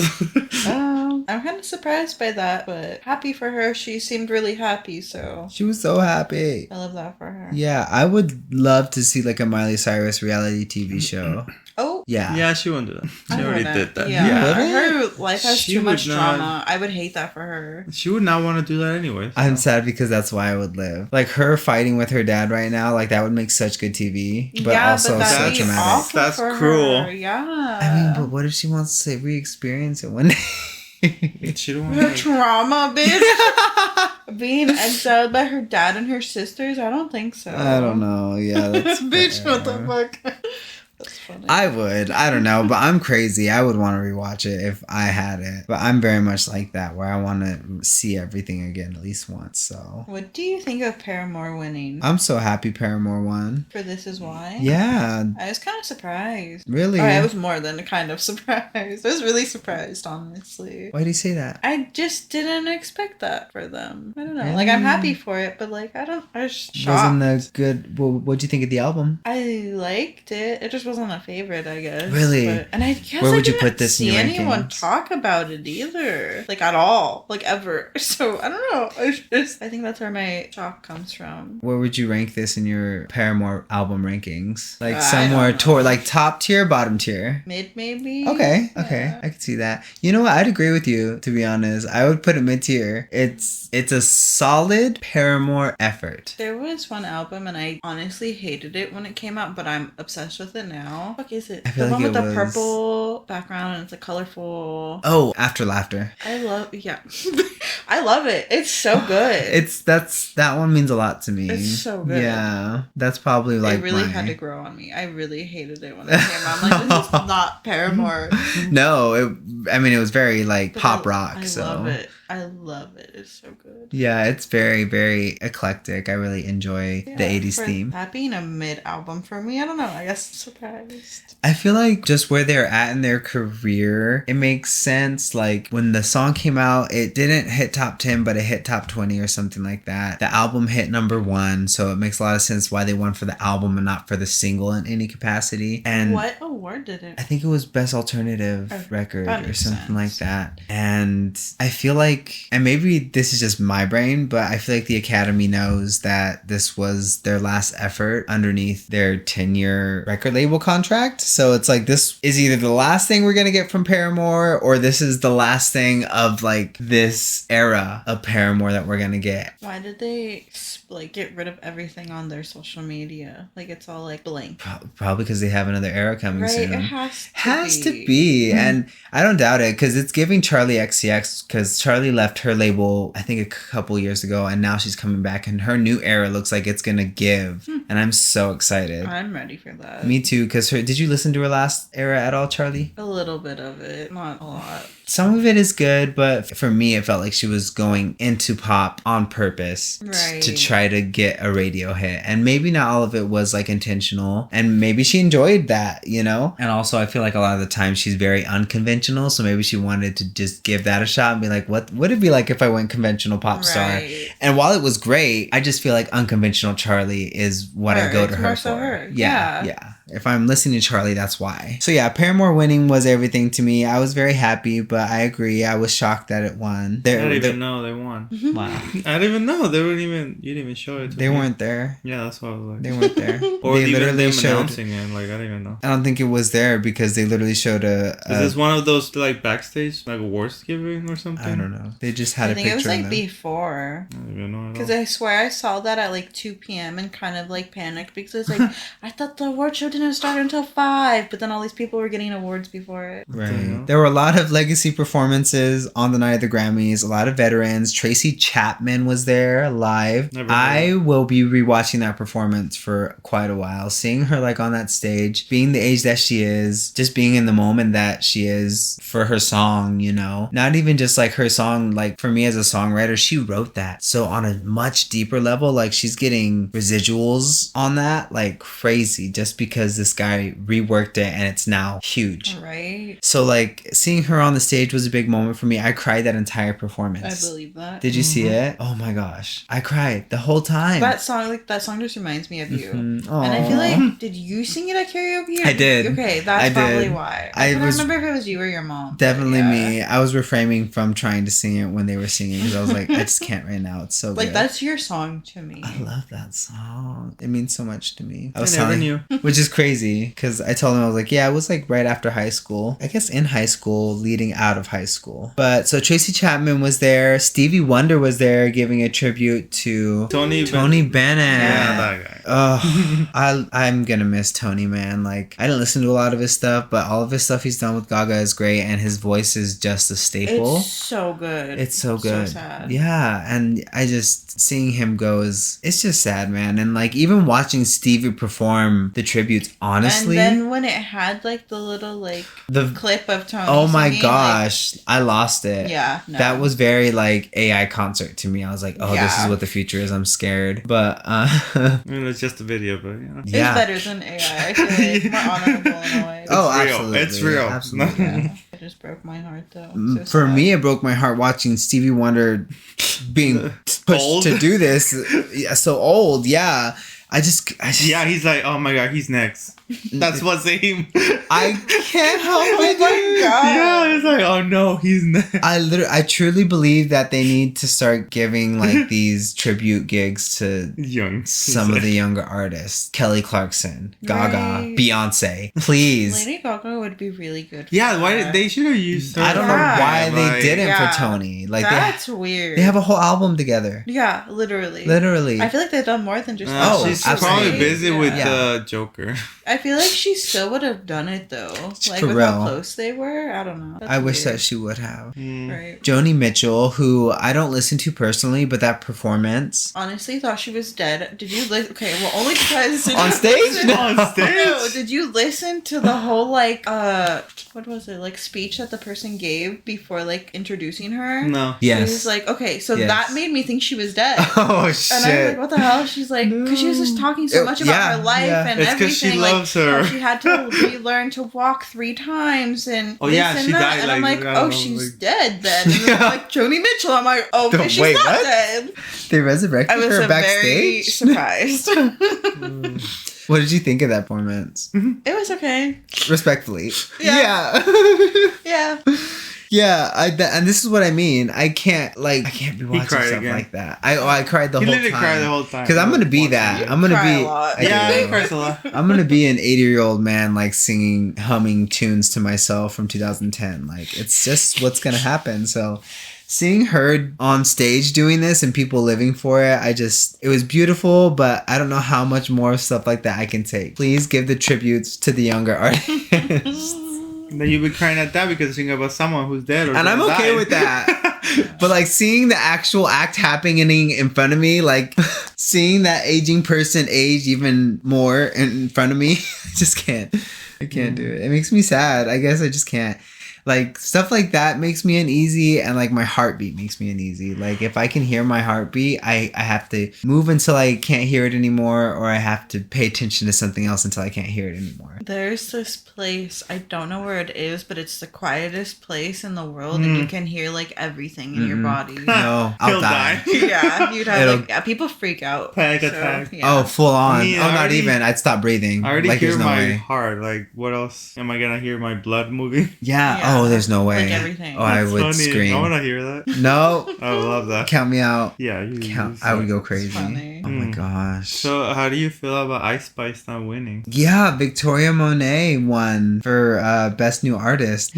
I'm kind of surprised by that, but happy for her. She seemed really happy, so She was so happy. I love that for her. Yeah, I would love to see like a Miley Cyrus reality TV show. Oh, Yeah. Yeah, she wouldn't do that. She I already wouldn't. did that. Yeah, Really? her life has She too much would not- drama. I would hate that for her. She would not want to do that anyway. I'm sad because that's why I would live. Like her fighting with her dad right now, like that would make such good TV, but also that'd so be dramatic. awful That's for cruel. her. Yeah. I mean, but what if she wants to re-experience it one day? She don't Her want to. trauma, bitch. Being exiled by her dad and her sisters? I don't think so. I don't know. Yeah, that's Bitch, what the fair. fuck? That's funny. I would. I don't know, but I'm crazy. I would want to rewatch it if I had it. But I'm very much like that, where I want to see everything again at least once. So What do you think of Paramore winning? I'm so happy Paramore won. For This Is Why? Yeah, I was kind of surprised. really. I was more than kind of surprised. I was really surprised, honestly. Why do you say that? I just didn't expect that for them. I don't know. Like, I'm happy for it, but like, I was shocked. Wasn't the good? Well, what'd you think of the album? I liked it. It just wasn't a favorite, I guess. Really? And I guess Where I would you didn't put this in see your anyone rankings? talk about it either. Like, at all. Like, ever. So, I don't know. I think that's where my shock comes from. Where would you rank this in your Paramore album rankings? Like I somewhere don't know. toward like top tier, bottom tier. Mid, maybe? Okay, Yeah. okay, I could see that. You know what? I'd agree with you. To be honest, I would put it mid tier. It's a solid Paramore effort. There was one album, and I honestly hated it when it came out, but I'm obsessed with it now. What is it? I feel The like one with it the was- purple background and it's a colorful. Oh, After Laughter. I love, yeah. I love it. It's so good. That one means a lot to me. It's so good. Yeah, that's probably like it really my- had to grow on me. I really hated it when it came out. I'm like, this is not Paramore. No, it was very like But pop rock. I so love it. I love it. It's so good. yeah, it's very very eclectic. I really enjoy the Yeah, 80s for theme. That being a mid album for me, I don't know. I guess I'm surprised. I feel like just where they're at in their career, it makes sense. Like when the song came out, it didn't hit top 10, but it hit top 20 or something like that. The album hit number 1, so it makes a lot of sense why they won for the album and not for the single in any capacity. And What award did it? I think it was Best Alternative Oh, Record that or makes something sense. like that. And I feel like like, and maybe this is just my brain, but I feel like the Academy knows that this was their last effort underneath their 10-year record label contract. So it's like, this is either the last thing we're gonna get from Paramore, or this is the last thing of like this era of Paramore that we're gonna get. Why did they like get rid of everything on their social media? Like it's all like blank. Probably because they have another era coming Right, soon. it has to be. And I don't doubt it, because it's giving Charlie XCX, because Charlie left her label I think a couple years ago, and now she's coming back, and her new era looks like it's gonna give. And I'm so excited. I'm ready for that. Me too, because did you listen to her last era at all, Charlie? A little bit of it, not a lot. Some of it is good, but for me, it felt like she was going into pop on purpose Right. to try to get a radio hit. And maybe not all of it was like intentional, and maybe she enjoyed that, you know? And also, I feel like a lot of the time she's very unconventional, so maybe she wanted to just give that a shot and be like, what would it be like if I went conventional pop star? Right. And while it was great, I just feel like unconventional Charlie is what I go to It's her more for. so her. Yeah. If I'm listening to Charlie, that's why. So yeah, Paramore winning was everything to me. I was very happy, but I agree. I was shocked that it won. I didn't even know they won. Wow. I didn't even know. You didn't even show it to They me. weren't there. Yeah, that's why I was like. They weren't there. Or They even literally them showed. announcing it. Like, I didn't even know. I don't think it was there because they literally showed Is this one of those, like, backstage, like, awards giving or something? I don't know. They just had I a think picture it was like of them. before. I don't even know at Because all. I swear I saw that at like 2 p.m. and kind of like panicked because it's like, I thought the award show didn't start until 5, but then all these people were getting awards before it. Right. There were a lot of legacy performances on the night of the Grammys, a lot of veterans. Tracy Chapman was there live. Never heard I will be rewatching that performance for quite a while. Seeing her like on that stage, being the age that she is, just being in the moment that she is for her song, you know? Not even just like her song, like for me as a songwriter, she wrote that. So on a much deeper level, like she's getting residuals on that like crazy just because this guy reworked it and it's now huge. Right. So like seeing her on the stage was a big moment for me. I cried that entire performance. I believe that. Did you see it? Oh my gosh. I cried the whole time. That song just reminds me of you. Mhm. And I feel Aw. like, did you sing it at karaoke? I did. Okay, that's I probably did. why. I I don't was- remember if it was you or your mom. but Definitely yeah. me. I was refraining from trying to sing it when they were singing because I was like, I just can't right now. It's so Like, good. that's your song to me. I love that song. It means so much to me. I never knew. Which is crazy because I told him, I was like, yeah, it was like right after high school. I guess in high school, leading out of high school. But so Tracy Chapman was there. Stevie Wonder was there giving a tribute to Tony Bennett. Yeah, that guy. Oh, I'm gonna miss Tony, man. Like, I didn't listen to a lot of his stuff, but all of his stuff he's done with Gaga is great, and his voice is just a staple. It's so good. It's so good. So sad. Yeah, and I just seeing him go it's just sad, man. And like even watching Stevie perform the tributes, honestly. And then when it had like the little like the clip of Tony. Oh my singing, gosh, I lost it. Yeah, no. That was very like AI concert to me. I was like, oh, this Yeah. is what the future is. I'm scared. But I mean, it's just a video, but, you know. It's yeah. better than AI. I feel like more honorable in a way. Oh, real. absolutely. It's real. Absolutely. Yeah. It just broke my heart though. So For sad. me, it broke my heart watching Stevie Wonder being pushed Old? to do this. Yeah, so old, yeah. I just Yeah, he's like, oh my god, he's next. That's what's him. I can't help it. Oh my dude. God. Yeah, it's like, oh no, he's next. I truly believe that they need to start giving like these tribute gigs to Young. some of the younger artists. Kelly Clarkson, Gaga, Right. Beyonce. Please. Lady Gaga would be really good. For Yeah, why that. did they should have used her? I don't know Yeah. why they Like, didn't Yeah. for Tony. Like That's weird. they have a whole album together. Yeah, literally. Literally. I feel like they've done more than just. Oh, she's absolutely. probably busy with Yeah. Joker. I feel like she still would have done it though. Like For with real. how close they were. I don't know. That's I wish weird. that she would have. Right. Joni Mitchell, who I don't listen to personally, but that performance Honestly, thought she was dead. Did you listen? Okay, well, only because did on you stage. listen- On stage? No, did you listen to the whole like what was it, like speech that the person gave before like introducing her? No. She Yes. was like, okay, so Yes. that made me think she was dead. Oh shit. And I was like, what the hell? She's like, because she was just talking so It- much about yeah, her life yeah. and It's 'cause everything. she like, loves her. how she had to relearn to walk 3 times and Oh, yeah, this and she that. died, And I'm like, like, I don't oh, know, she's like- dead then. And then Yeah. I'm like, Joni Mitchell. I'm like, oh, Wait, she's not what? dead. They resurrected I was her very backstage. surprised. What did you think of that performance? It was okay. Respectfully. Yeah. Yeah. Yeah. Yeah, and this is what I mean. I can't be watching cried stuff again. like that. I cried the He whole literally time. cried the whole time. Because I'm gonna be that. I'm gonna Cry be. a lot. I Yeah, do. he cries a lot. I'm gonna be an 80-year-old man like singing, humming tunes to myself from 2010. Like it's just what's gonna happen. So. Seeing her on stage doing this and people living for it, it was beautiful, but I don't know how much more stuff like that I can take. Please give the tributes to the younger artists. Then you'll be crying at that because you're thinking about someone who's dead or And I'm okay died. with that. But like seeing the actual act happening in front of me, like seeing that aging person age even more in front of me, I just can't. I can't do it. It makes me sad. I guess I just can't. Like stuff like that makes me uneasy, and like my heartbeat makes me uneasy. Like if I can hear my heartbeat, I have to move until I can't hear it anymore, or I have to pay attention to something else until I can't hear it anymore. There's this place, I don't know where it is, but it's the quietest place in the world, and you can hear like everything in your body. No, I'll He'll die. Yeah, you'd have people freak out. Panic attack. Yeah. Oh, full on. Me, oh, I not already- even. I'd stop breathing. I already like, hear there's no my way. heart. Like, what else am I gonna hear? My blood moving? Yeah. Yeah. Oh, there's no way. Like everything. Oh, I That's would funny. scream. I want to hear that. No. I would love that. Count me out. Yeah, I would go crazy. funny. Oh my Mm. gosh. So, how do you feel about Ice Spice not winning? Yeah, Victoria Monet won for Best New Artist.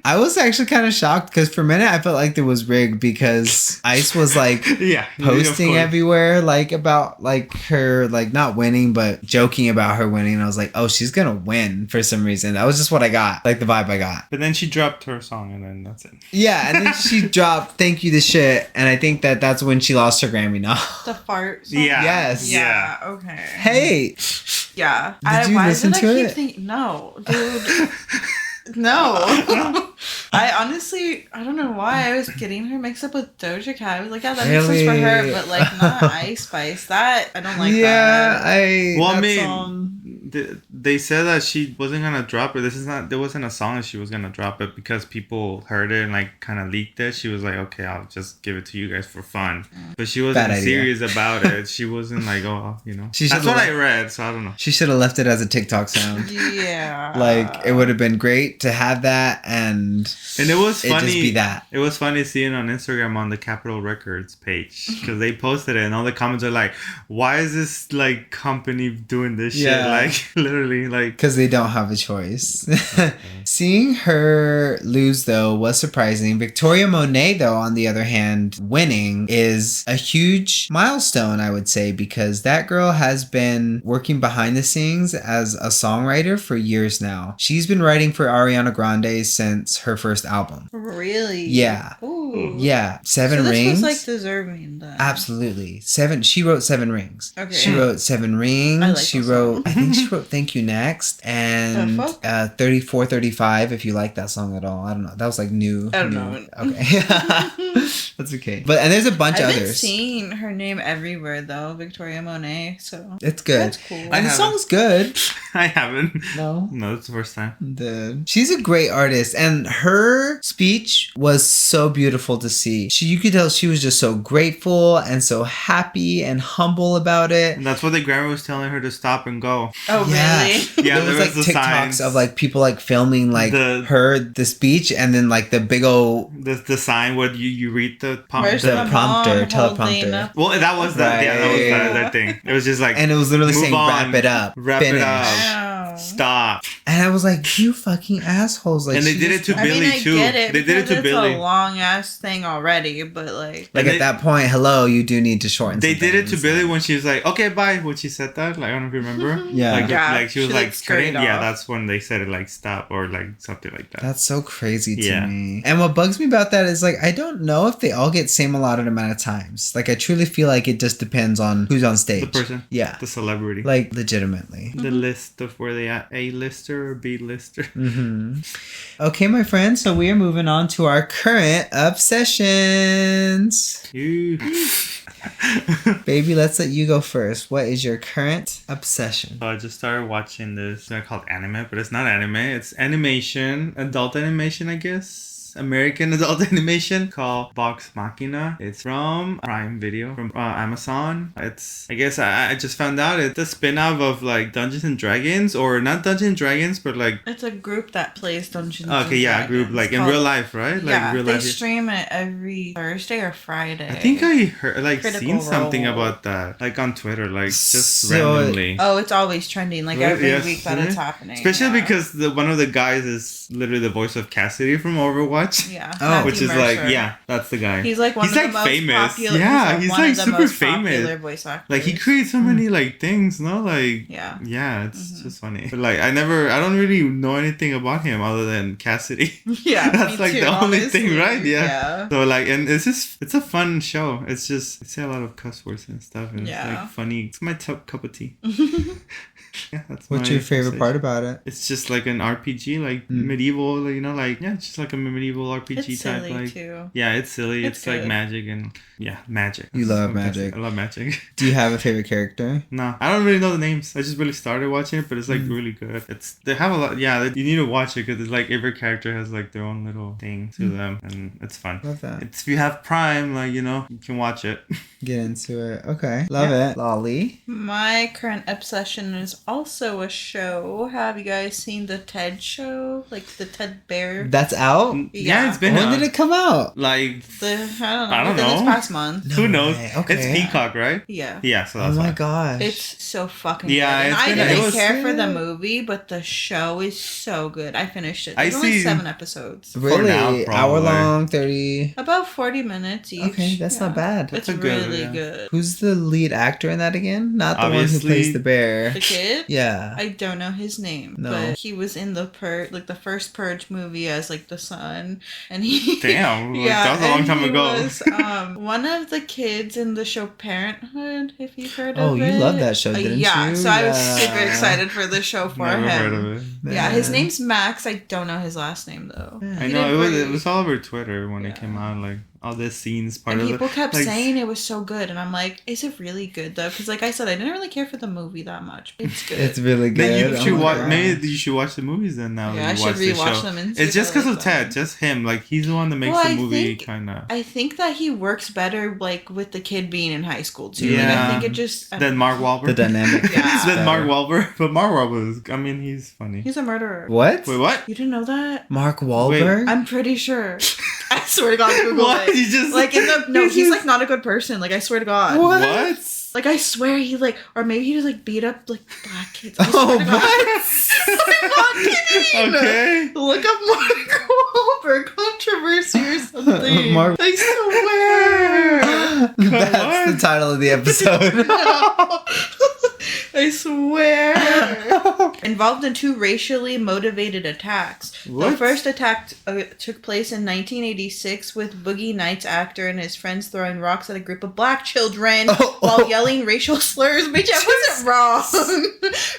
I was actually kind of shocked because for a minute I felt like it was rigged because Ice was like Yeah, posting of course. everywhere like about like her like not winning but joking about her winning. And I was like, oh, she's gonna win for some reason. That was just what I got, like the vibe I got. But then she dropped her song, and then that's it. Yeah, and then she dropped "Thank You" the shit, and I think that's when she lost her Grammy. No. The fart song? Yeah. Yes. Yeah, okay. Hey. Yeah. Did you listen to I it? keep thinking, no, dude. No. I honestly, I don't know why I was getting her mixed up with Doja Cat. I was like, yeah, that makes sense for her, Really? but like not Ice Spice. That, I don't like Yeah, that. Well, I that mean, song- they said that she wasn't gonna drop it. There wasn't a song that she was gonna drop it because people heard it and like kind of leaked it. She was like, okay, I'll just give it to you guys for fun. But she wasn't Bad idea. serious about it. She wasn't like, oh, you know. She That's should've what I read, so I don't know. She should have left it as a TikTok sound. Yeah. Like it would have been great to have that, and And it was it funny. just be that. It was funny seeing on Instagram on the Capitol Records page because they posted it and all the comments are like, "Why is this like company doing this Yeah. shit?" Like literally, like Because they don't have a choice. Seeing her lose, though, was surprising. Victoria Monet, though, on the other hand, winning is a huge milestone, I would say, because that girl has been working behind the scenes as a songwriter for years now. She's been writing for Ariana Grande since her first album. Really? Yeah. Ooh. Yeah. Seven so this Rings. was like deserving then. Absolutely. She wrote Seven Rings. Okay. She wrote Seven Rings. I like She that wrote, song. I think she wrote Thank You Next and The fuck? 3435 if you like that song at all. I don't know. That was like new. I don't new. know. Okay. That's okay. And there's a bunch of I've been others. seeing her name everywhere though, Victoria Monet. So It's good. that's cool. And the haven't. song's good. I haven't. No. No, it's the first time. She's a great artist, and her speech was so beautiful to see. You could tell she was just so grateful and so happy and humble about it. And that's what the grandma was telling her to stop and go. Oh Yeah. really? Yeah, there was like the TikToks signs. of like people like filming like the speech, and then like the big old the sign where you read the Where's The my the prompter, mom teleprompter. holding up? well, that was that. Yeah, that was Right. that thing. It was just like, and it was literally Move saying on. wrap it up, Wrap it finish. up. Wow. stop. And I was like, you fucking assholes! Like, And they she did just- it to I mean, Billy I too. get it. They did it to because Billy. It's a long ass thing already, but like, Like And at they- that point, hello, you do need to shorten. They some did it to things. Billy when she was like, "Okay, bye." When she said that, like I don't know if you remember. Yeah. like, Yeah, like she was she, like, like, straight cutting. Yeah, off. that's when they said it like stop or like something like that. That's so crazy to Yeah. me. And what bugs me about that is like I don't know if they all get same allotted amount of times. Like I truly feel like it just depends on who's on stage. The person, Yeah. the celebrity, Like legitimately. the list of where they at, A-lister or B-lister. Mm-hmm. Okay, my friends. So we are moving on to our current obsessions. You. Baby, let's let you go first. What is your current obsession? So I just started watching this. They're called anime, but it's not anime. It's animation, adult animation, I guess. American adult animation called Vox Machina. It's from Prime Video, from Amazon. It's, I guess I just found out it's a spin-off of like Dungeons and Dragons, or not Dungeons and Dragons, but like... It's a group that plays Dungeons Okay, yeah, a group like in real life, right? Like yeah, real they life. stream it every Thursday or Friday. I think I heard, like, Critical seen something Role. about that, like on Twitter, like just So- randomly. Oh, it's always trending, like every Yes, week that isn't it's it? happening. Especially yeah. because one of the guys is literally the voice of Cassidy from Overwatch. Yeah. Oh. Matthew Which is Mercer. like, yeah, that's the guy. He's like one He's of like the most famous. popular. Yeah, he's one like of the super most famous. popular voice actors. Like he creates so many like things, no? Like Yeah. yeah, it's just funny. But like I don't really know anything about him other than Cassidy. Yeah, That's me like too, the only honestly. thing, right? Yeah. Yeah. So like, and it's a fun show. It's just, I say a lot of cuss words and stuff, and Yeah. it's like funny. It's my top cup of tea. Yeah, that's What's my your favorite message. part about it? It's just like an RPG, like medieval, like, you know, like, yeah, it's just like a medieval RPG It's type, silly like, too. yeah, it's silly. It's It's like good. magic and yeah, magic. You love That's magic. I love magic. Do you have a favorite character? No, I don't really know the names. I just really started watching it, but it's like really good. They have a lot. Yeah, you need to watch it because it's like every character has like their own little thing to them, and it's fun. Love that. If you have Prime, like, you know, you can watch it. Get into it. Okay. Love it. Lolly. My current obsession is also a show. Have you guys seen the Ted show? Like the Ted Bear? That's out? Yeah, it's been When out. did it come out? Like, I don't within this know. past month. who No knows? way. Okay. It's Peacock, right? Yeah. Yeah, so Oh that's my why. gosh. It's so fucking Yeah, good. And it's I been- didn't it was- care for the movie, but the show is so good. I finished it. I There's only see- 7 episodes. really now, hour probably. long, 30. About 40 minutes each. Okay, that's not bad. It's That's a good, really yeah. good. Who's the lead actor in that again? Not the one who Obviously- plays the bear. The kid? Yeah. I don't know his name, No. but he was in the the first Purge movie as like the son, and he Damn, like, that was a long and time he ago. Was, one of the kids in the show Parenthood, if you've heard Oh, of you it. love that show, didn't yeah, you? so I was Yeah. super excited for the show for Never him. heard of it. Yeah, his Man. name's Max. I don't know his last name though. Yeah. I He know did it pretty- was all over Twitter when it Yeah. came out. Like all this scenes part And of people it. kept like, saying it was so good, and I'm like, is it really good though? Because like I said, I didn't really care for the movie that much. It's good. It's really good. Then you Oh should my watch. God. Maybe you should watch the movies then. Now Yeah, that you I watch should the rewatch show. them and see It's just if I because of like them. Ted, just him. Like he's the one that makes Well, the I movie think- kind of. I think that he works better like with the kid being in high school too. Like, Yeah. I think it just Then Mark Wahlberg. The dynamic. Yeah. is Then Mark better. Wahlberg, but Mark Wahlberg is. I mean, he's funny. he's a murderer. What? Wait, what? You didn't know that? Mark Wahlberg? I'm pretty sure. I swear to God, Google What? it. You just Like in the no, you he's just- like not a good person. Like I swear to God. What? What? Like I swear he like, or maybe he just like beat up like black kids. I swear Oh, to God. what? I'm not kidding. Okay. Look up Mark Wahlberg controversy or something. Mark- I swear. That's the title of the episode. I swear. Involved in 2 racially motivated attacks. The What? first attack took place in 1986 with Boogie Nights actor and his friends throwing rocks at a group of black children while yelling racial slurs. Bitch, I wasn't wrong.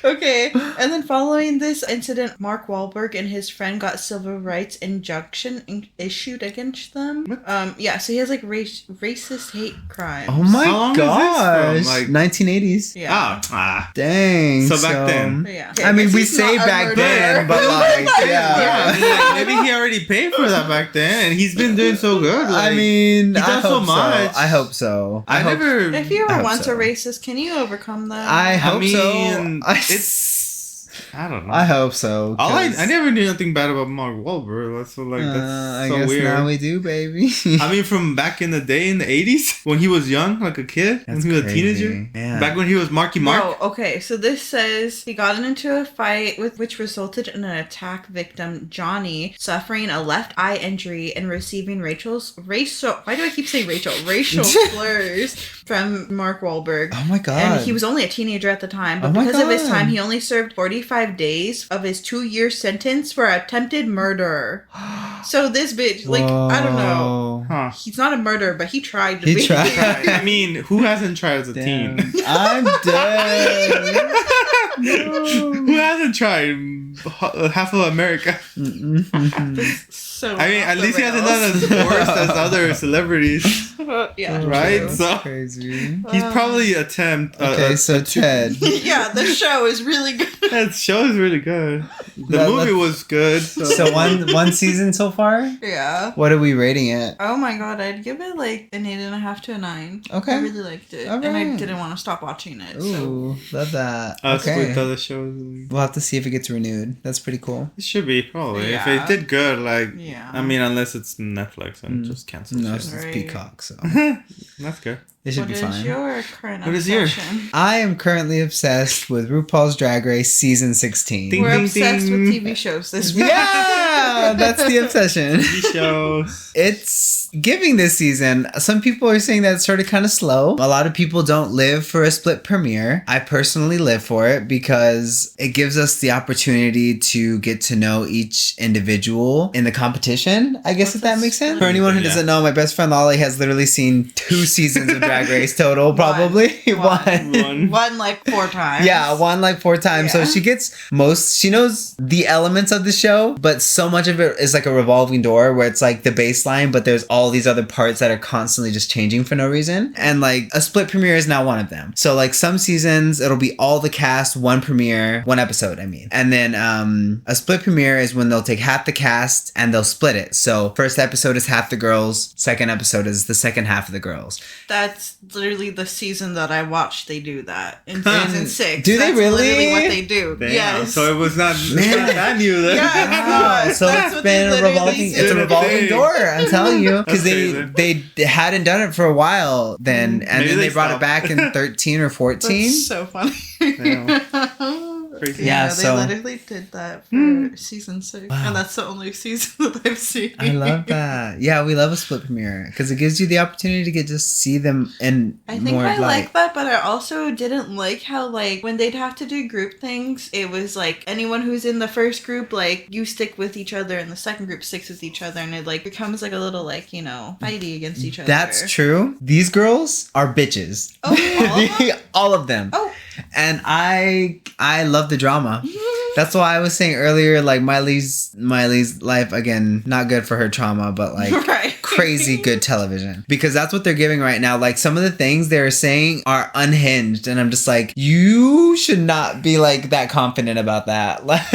Okay. And then following this incident, Mark Wahlberg and his friend got civil rights injunction issued against them. Yeah, so he has like racist hate crime. Oh my How long is this gosh. from? Like- 1980s. Yeah. Ah. Dang. So back then. Yeah. I mean, guess we he's say not a back murderer. then, but like, Yeah, yeah. I mean, like, maybe he already paid for that back then, and he's been doing so good. Like, I mean, he I does so hope much. I hope so. I hope- never. If you I were hope once so. a racist, can you overcome that? I hope mean, so. it's. I don't know. I hope so. All I 'cause, never knew nothing bad about Mark Wahlberg. That's so like that's I so guess weird. now we do, baby. I mean, from back in the day in the 80s when he was young, like a kid, when That's he was crazy. a teenager, Yeah. back when he was Marky Mark. No, okay, so this says he got into a fight which resulted in an attack victim, Johnny, suffering a left eye injury and receiving racial slurs from Mark Wahlberg. Oh my god. And he was only a teenager at the time, but Oh my because of his God. time, he only served 45 days of his 2-year sentence for attempted murder. So this bitch, like, I don't know. Whoa. Huh. He's not a murderer, but he tried to He be. tried. I mean, who hasn't tried as a Damn. teen? I'm dead. Who hasn't tried? half of America. So I mean, off at the least he hasn't done rails. as worse as other celebrities. Yeah. Right? That's So- crazy. He's probably attempt. Okay, so Ted. Yeah, the show is really good. That show is really good. The Let- movie let's- was good. So one season so far. Yeah. What are we rating it? Oh my god, I'd give it like an 8.5 to a 9. Okay. I really liked it. All And I right. didn't want to stop watching it. So. Ooh, love that. Us Okay. with other shows. We'll have to see if it gets renewed. That's pretty cool. It should be probably. Yeah. If it did good, like Yeah. I mean, unless it's Netflix and just cancel. No, No, it's Right. Peacock, so that's good. it should What be is fine. your current What is yours? obsession? I am currently obsessed with RuPaul's Drag Race season 16. Ding, We're ding, obsessed ding. with TV shows this week. Yeah, that's the obsession. TV shows. It's giving this season. Some people are saying that it started kind of slow. A lot of people don't live for a split premiere. I personally live for it because it gives us the opportunity to get to know each individual in the competition. I guess if that makes sense. For anyone who Yeah. doesn't know, my best friend Lolly has literally seen 2 seasons of Drag Race total, probably. One. One like 4 times. Yeah, one like 4 times. So Yeah. she knows the elements of the show, but so much of it is like a revolving door where it's like the baseline, but there's all these other parts that are constantly just changing for no reason. And like a split premiere is now one of them. So like some seasons it'll be all the cast, one premiere, one episode, I mean. And then a split premiere is when they'll take half the cast and they'll split it. So first episode is half the girls, second episode is the second half of the girls. That's literally the season that I watched. They do that in season 6. Do they That's really? Literally what they do. Damn. Yes. So it was not. Man. I knew that. Yeah. Wow, so That's it's what been they a literally revolving. do. It's a revolving door. I'm telling you, because That's they hadn't done it for a while then, and Maybe then they they brought it stopped. back in 13 or 14. That's so funny. Crazy. Yeah, they so- literally did that for season 6, Wow. and that's the only season that I've seen. I love that. Yeah, we love a split premiere because it gives you the opportunity to get just see them in I think more I light. like that, but I also didn't like how, like, when they'd have to do group things, it was like anyone who's in the first group, like, you stick with each other, and the second group sticks with each other, and it, like, becomes, like, a little, like, you know, fighty against each other. That's true. These girls are bitches. Oh, all of them? All of them. Oh. And I love the drama. That's why I was saying earlier, like Miley's life, again, not good for her trauma, but like Right. crazy good television. Because that's what they're giving right now. Like some of the things they're saying are unhinged. And I'm just like, you should not be like that confident about that. Like,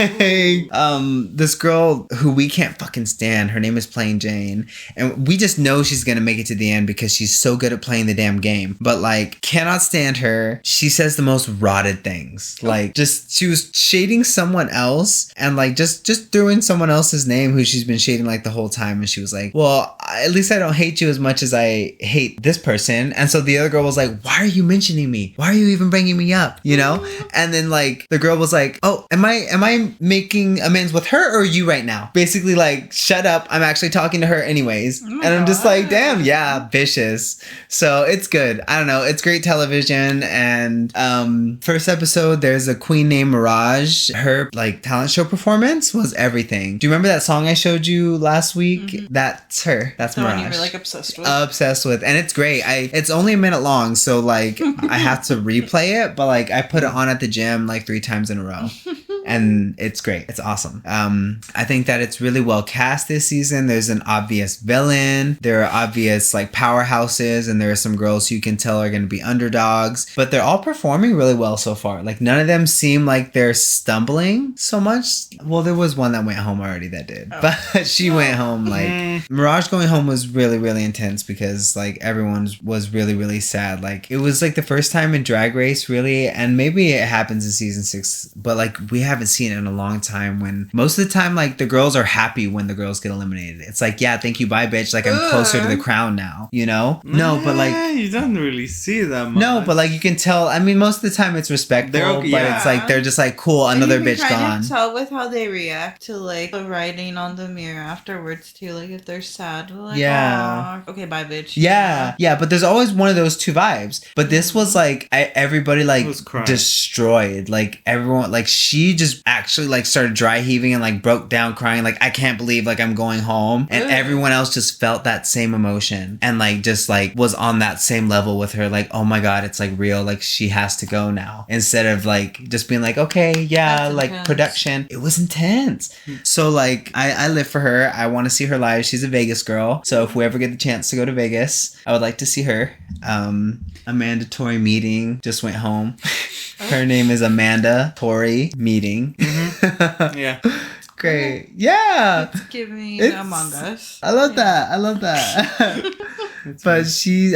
this girl who we can't fucking stand, her name is Plain Jane. And we just know she's gonna make it to the end because she's so good at playing the damn game. But like, cannot stand her. She says the most rotted things. Like, just, she was shading someone else and like just throwing someone else's name who she's been shading like the whole time, and she was like, well, at least I don't hate you as much as I hate this person. And so the other girl was like, why are you mentioning me? Why are you even bringing me up, you know? And then like the girl was like, oh, am I making amends with her or you right now? Basically like, shut up, I'm actually talking to her anyways. Oh my And I'm just like, God. damn, yeah, vicious. So it's good. I don't know, it's great television. And first episode, there's a queen named Mirage. Her like talent show performance was everything. Do you remember that song I showed you last week? That's her. That's The one Mirage. you were like obsessed with. Obsessed with, and it's great. It's only a minute long, so like I have to replay it, but like I put it on at the gym like 3 times in a row. And it's great. It's awesome. I think that it's really well cast this season. There's an obvious villain. There are obvious like powerhouses, and there are some girls who you can tell are going to be underdogs. But they're all performing really well so far. Like none of them seem like they're stumbling so much. Well, there was one that went home already that did, but she went home like Mirage going home was really, really intense because like everyone was really, really sad. Like it was like the first time in Drag Race really, and maybe it happens in season 6, but like we haven't seen it in a long time when most of the time like the girls are happy when the girls get eliminated. It's like, yeah, thank you, bye bitch. Like I'm closer to the crown now, you know? No, but like you don't really see that much. no, but like you can tell. I mean, most of the time it's respectful, They're okay, but yeah. it's like they're just like cool. Another And you bitch can kind gone. of tell with how they react to like the writing on the mirror afterwards too. Like if they're sad, they're like, Yeah. "Aw, okay, bye, bitch." Yeah, yeah, but there's always one of those two vibes. But this was like everybody like Was crying. destroyed. Like everyone, like she just actually like started dry heaving and like broke down crying. Like, I can't believe like I'm going home. And everyone else just felt that same emotion and like just like was on that same level with her. Like, oh my God, it's like real. Like, she has to go now. Instead of like just being like, okay, yeah, That's like intense. production. It was intense. So like I live for her. I want to see her live. She's a Vegas girl. So if we ever get the chance to go to Vegas, I would like to see her. A mandatory meeting just went home. Her name is Amanda Tori Meeting. Yeah. Great. Yeah. It's giving It's- Among Us. I love that. I love that. But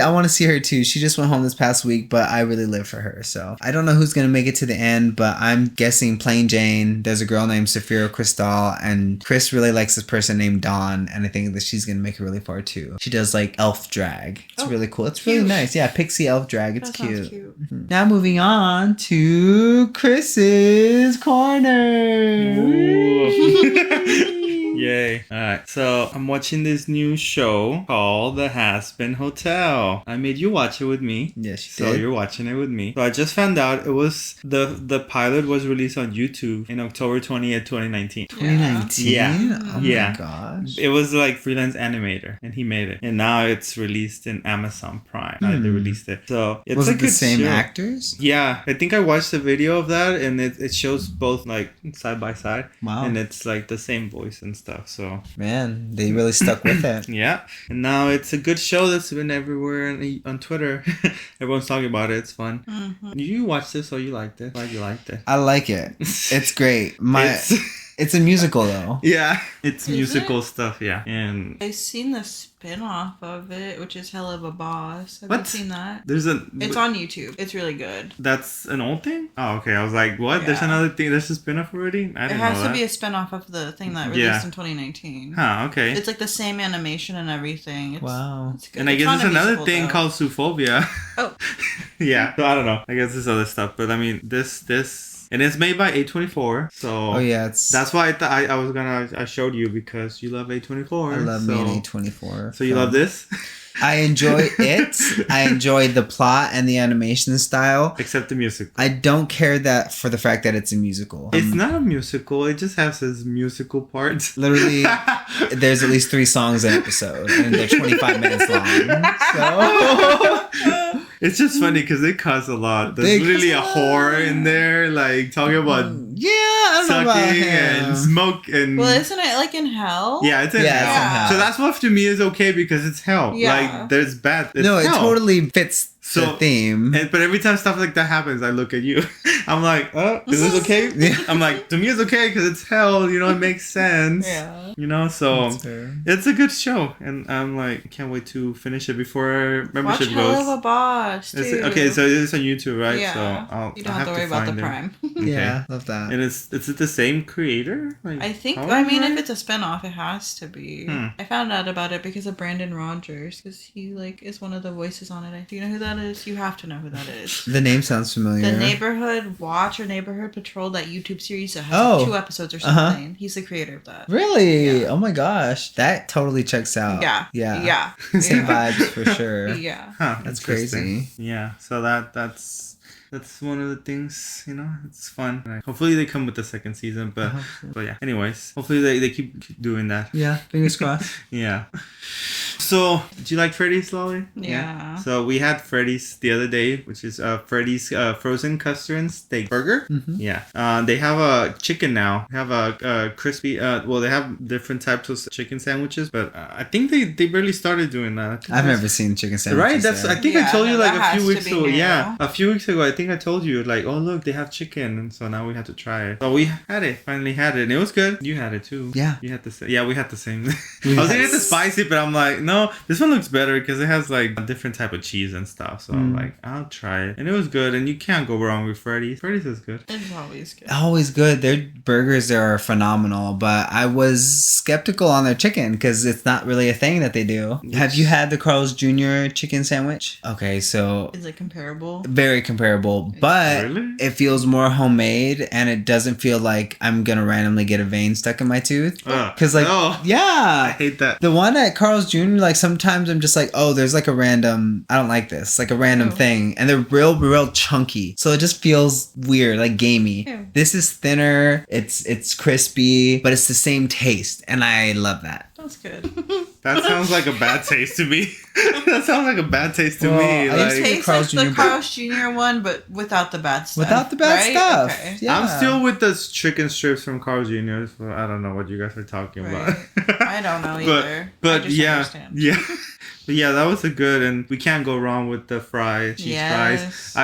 I want to see her too. She just went home this past week, but I really live for her. So I don't know who's going to make it to the end, but I'm guessing Plain Jane. There's a girl named Safira Cristal, and Chris really likes this person named Dawn, and I think that she's going to make it really far too. She does like elf drag. It's Oh, really cool. It's cute. really nice. Yeah, pixie elf drag. It's That sounds cute. cute. Mhm. Now moving on to Chris's corner. Yay. Alright, so I'm watching this new show called The Has-Been Hotel. I made you watch it with me. Yes, you So did. you're watching it with me. So I just found out it was the pilot was released on YouTube in October 20th, 2019. 2019? Yeah. Oh Yeah. my gosh. It was like freelance animator and he made it. And now it's released in Amazon Prime. They released it. So it's Was a it the good same show. actors? Yeah, I think I watched the video of that and it shows both like side by side. Wow. And it's like the same voice and stuff. So Man, they really stuck with it. yeah, and now it's a good show that's been everywhere on Twitter. Everyone's talking about it. It's fun. Mm-hmm. You watched it, so you liked it. Glad you liked it. I like it. It's great. It's a musical though. Yeah, it's Is musical stuff. Yeah, and I've seen the spin-off of it, which is Hell of a Boss. Have What? you seen that? there's a. It's on YouTube. It's really good. That's an old thing. Oh, okay. I was like, what? There's Yeah. another thing. There's a spin-off already. I It didn't has know to that. be a spin-off of the thing that released Yeah. in 2019. Huh. Okay. It's like the same animation and everything. It's, Wow. it's good. And I It's guess not there's a another musical, thing though. called Suphobia. Oh. Yeah. So I don't know. I guess there's other stuff, but I mean, this. And it's made by A24, so Oh yeah, it's. that's why I showed you because you love A24. I love so, me an A24. So you love this, I enjoy it. I enjoy the plot and the animation style. except the music. I don't care that for the fact that it's a musical. It's not a musical. It just has its musical parts. Literally, there's at least 3 songs an episode, and they're 25 minutes long. So It's just funny because they cuss a lot. There's They literally a cuss. whore in there, like talking about yeah, I don't know about sucking him. and smoke and. Well, isn't it like in hell? yeah, it's in Yeah, hell. it's in hell. So that's what to me is okay because it's hell. Yeah. Like there's bad. It's No, it hell. totally fits the So- theme. But every time stuff like that happens, I look at you. I'm like, oh, is this okay? Yeah. I'm like, to me it's okay because it's hell. You know, it makes sense. Yeah. You know, so That's fair. it's a good show, and I'm like, can't wait to finish it before our Watch membership Hell of goes. a Boss, too. Okay, so it's on YouTube, right? Yeah. So you don't have to worry about the find it. Prime. Okay. Yeah, love that. And is it the same creator? Like, I think, probably, I mean, right? if it's a spin-off, it has to be. Hmm. I found out about it because of Brandon Rogers, because he, like, is one of the voices on it. Do you know who that is? You have to know who that is. The name sounds familiar. The Neighborhood Watch or Neighborhood Patrol, that YouTube series that has Oh. like 2 episodes or Uh-huh. something. He's the creator of that. Really? Yeah. Oh my gosh. That totally checks out. Yeah. Yeah. Yeah. Same Yeah. vibes for sure. Yeah. Huh, That's interesting. crazy. Yeah, so that's one of the things, you know, it's fun. Like, hopefully they come with the second season, but yeah. Anyways, hopefully they keep doing that. Yeah, fingers crossed. Yeah. So, do you like Freddy's, Lolly? Yeah. So we had Freddy's the other day, which is Freddy's frozen custard and steak burger. Mhm. Yeah. They have a chicken now. They have a crispy. Well, they have different types of chicken sandwiches, but I think they barely started doing that. I think I've that's- never seen chicken sandwiches. Right, that's. there. I think I Yeah, told you no, like that a has few to weeks be ago. new. Yeah, a few weeks ago, I think I told you like, oh look, they have chicken, and so now we have to try it. So we had it, finally had it, and it was good. You had it too. Yeah. you had the same. Yeah, we had the same. We I was had- gonna get the spicy, but I'm like, no, this one looks better because it has like a different type of cheese and stuff. So I'm like, I'll try it, and it was good. And you can't go wrong with Freddy's. Freddy's is good. It's always good. Always good. Their burgers there are phenomenal, but I was skeptical on their chicken because it's not really a thing that they do. Have you had the Carl's Jr. chicken sandwich? Okay, so Is it comparable? very comparable, but Really? it feels more homemade and it doesn't feel like I'm gonna randomly get a vein stuck in my tooth. Ugh. Because like, No. I yeah, hate that. the one at Carl's Jr. extreme. Like sometimes I'm just like, oh, there's like a random, I don't like this, like a random thing. And they're real chunky. So it just feels weird, like gamey. Ew. This is thinner, it's crispy, but it's the same taste. And I love that. That's good. That sounds like a bad taste to me. That sounds like a bad taste to Well, me. I used to Like, Tastes Carl's like Jr., the Carl's Jr. one, but without the bad stuff. Without the bad right? stuff. Okay. Yeah. I'm still with the chicken strips from Carl's Jr. So I don't know what you guys are talking Right. about. I don't know either. But I just yeah, understand. yeah. But yeah, that was a good, and we can't go wrong with the cheese fries.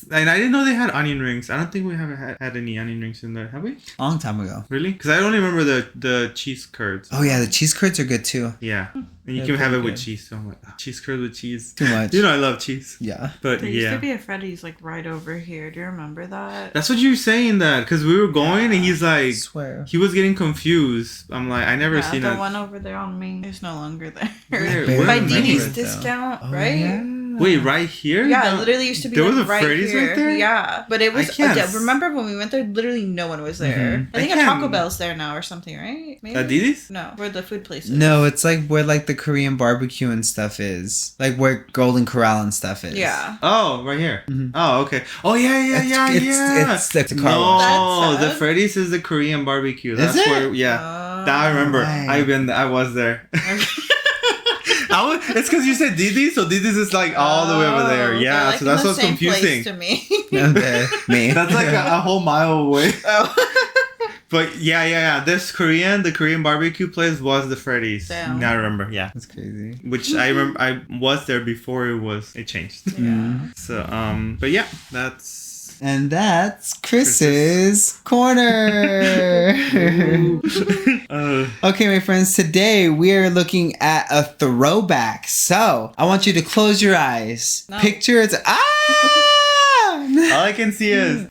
And I didn't know they had onion rings. I don't think we haven't had any onion rings in there, have we? Long time ago. Really? Because I only remember the cheese curds. Oh yeah, the cheese curds are good too. Yeah. And you They're can have it pretty with good. cheese. So I'm like, cheese curds with cheese. Too much. You know I love cheese. Yeah. But There used to yeah. be a Freddy's like right over here. Do you remember that? That's what you were saying that. Because we were going and he's I like, swear. he was getting confused. I'm like, I never Yeah, seen the that. one over there on me is no longer there. Where- where By remember Dini's it, though. discount, Oh, right? yeah. Wait, right here? Yeah, it No. literally used to be There like was a right Freddy's here. right there? Yeah, but it was. I can't remember when we went there? Literally, no one was there. Mhm. I think I a Taco can't- Bell's there now or something, right? Maybe? Diddy's? No, where the food place is. No, it's like where like the Korean barbecue and stuff is. Like where Golden Corral and stuff is. Yeah. Oh, right here. Mhm. Oh, okay. Oh, yeah. It's the car No, wash. the That's sad. Freddy's is the Korean barbecue. Is That's it? where, yeah. Now I remember. Right. I was there. It's because you said Didi, so Didi's is like all the way over there. Oh, Yeah, they're, like, so that's in the what's same confusing. place to me. Okay. Me. That's like a whole mile away. Oh. But yeah. The Korean barbecue place was the Freddy's. Damn. Now I remember. Yeah. That's crazy. Which I remember I was there before it changed. Yeah. So but yeah, that's And that's Chris's corner. Okay, my friends, today we are looking at a throwback. So I want you to close your eyes. No. Picture it's all I can see is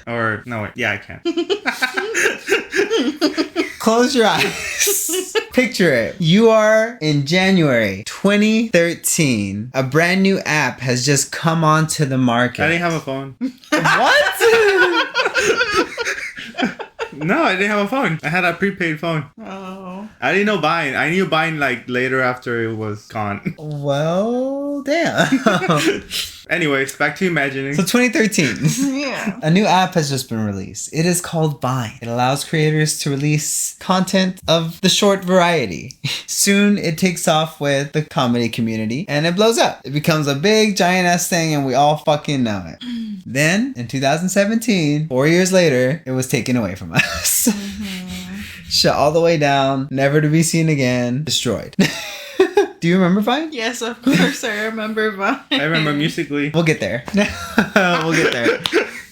or no wait, yeah I can. Close your eyes. Picture it. You are in January 2013. A brand new app has just come onto the market. I didn't have a phone. What? No, I didn't have a phone. I had a prepaid phone. Oh. I didn't know buying. I knew buying like later after it was gone. Well, damn. Anyways, back to imagining. So 2013. Yeah. A new app has just been released. It is called Vine. It allows creators to release content of the short variety. Soon it takes off with the comedy community and it blows up. It becomes a big giant ass thing and we all fucking know it. Then in 2017, 4 years later, it was taken away from us. Shut all the way down, never to be seen again, destroyed. Do you remember Vine? Yes, of course I remember Vine. I remember Musically. We'll get there. We'll get there.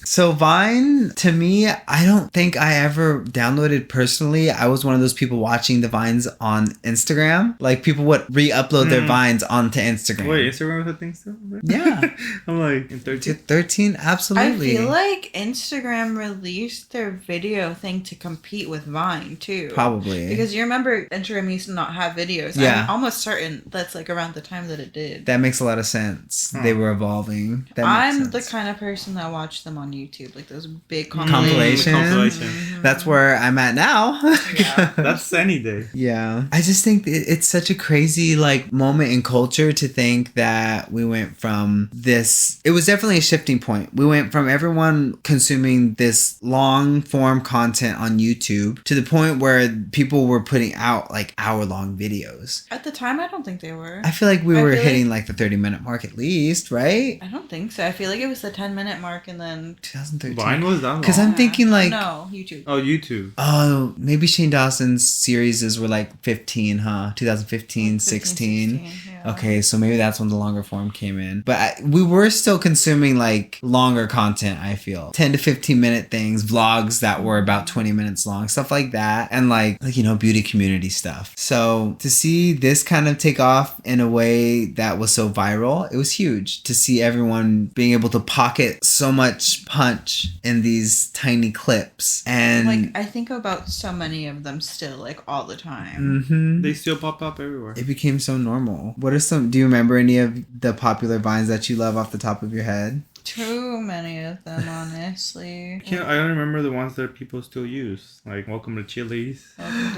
So Vine, to me, I don't think I ever downloaded personally. I was one of those people watching the Vines on Instagram. Like people would re-upload their Vines onto Instagram. Wait, Instagram was a thing still? Yeah. I'm like in 13. 13, absolutely. I feel like Instagram released their video thing to compete with Vine too. Probably. Because you remember Instagram used to not have videos. Yeah. I'm almost certain that's like around the time that it did. That makes a lot of sense. Huh. They were evolving. That I'm makes the sense. kind of person that watched them on YouTube, like those big Compilations. Compilation. That's where I'm at now. Yeah. That's any day. Yeah. I just think it's such a crazy like moment in culture to think that we went from this. It was definitely a shifting point. We went from everyone consuming this long form content on YouTube to the point where people were putting out like hour-long videos. At the time, I don't think they were. I feel like we I were feel hitting like the 30-minute mark at least, right? I don't think so. I feel like it was the 10-minute mark and then... 2013. Vine was that long? Because I'm thinking like... No, YouTube. Oh, YouTube. Oh, maybe Shane Dawson's series were like 15, huh? 2015, 16. Yeah. Okay, so maybe that's when the longer form came in. But we were still consuming like longer content, I feel. 10 to 15 minute things, vlogs that were about 20 minutes long, stuff like that. And like you know, beauty community stuff. So to see this kind of take off in a way that was so viral, it was huge. To see everyone being able to pocket so much punch in these tiny clips. And Like, I think about so many of them still, like, all the time. Mhm. They still pop up everywhere. It became so normal. What are some? Do you remember any of the popular vines that you love off the top of your head? too many of them, honestly. I don't remember the ones that people still use. Like Welcome to Chili's.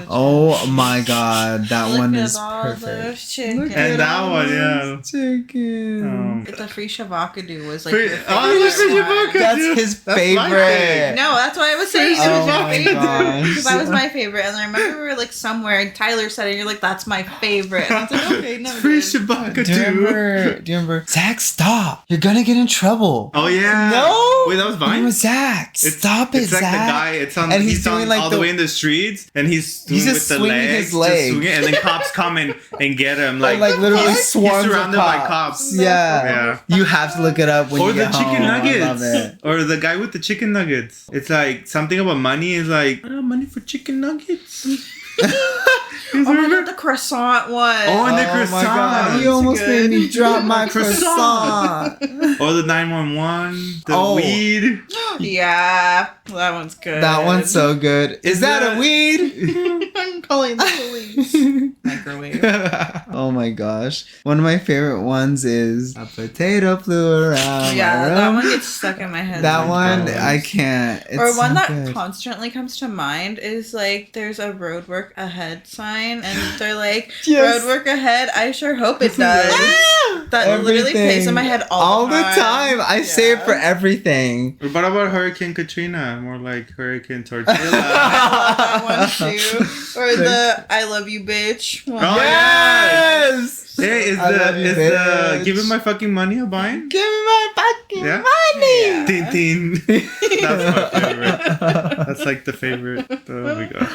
Oh my god, that Look one at is all perfect. those chickens. And that one, yeah. Chicken. The free shavakadu was like Free- your oh, favorite the free one. shavakadu. That's his That's my favorite. favorite. No, that's why I was saying it Oh was your my favorite. gosh. Because that was my favorite. And I remember we were like somewhere and Tyler said it and you're like, that's my favorite. And I was like, okay, no. Free Shabaka Do you remember? Zach, stop! You're gonna get in trouble. Oh yeah. No. Wait, that was Vine? It was Zach. Stop it, It's like Zach. the guy. It's on. And he's doing on like all the way in the streets, and he's doing just with the swinging legs, his leg. just swinging, and then cops come and get him. Like, literally he's swarms of surrounded by cops. Yeah. You have to look it up when Or you the get chicken home. I love nuggets. it. Or the guy with the chicken nuggets. It's like something about money is like, money for chicken nuggets. Oh my god, the croissant one. Oh, and the Oh croissant. my god, you almost made me drop my croissant. Or the 911. The Oh. weed. Yeah, that one's good. That one's so good. Is that a weed? I'm calling the police. Microwave. Oh my gosh. One of my favorite ones is a potato flew around. Yeah, my that room. one gets stuck in my head. That one, sometimes. I can't. It's Or one so that good. constantly comes to mind is like there's a road work ahead sign and they're like Yes. road work ahead. I sure hope it does. Ah! That literally plays in my head all the time. I say it Yeah. for everything. Or what about Hurricane Katrina? More like Hurricane Tortilla. That one too. Or the I love you bitch one. Oh, Yes! Hey, I love you, is bitch. the give me my fucking money a Vine? Give me my fucking Yeah? money! Yeah. Tin tin. That's my favorite. That's like the favorite. Oh my god.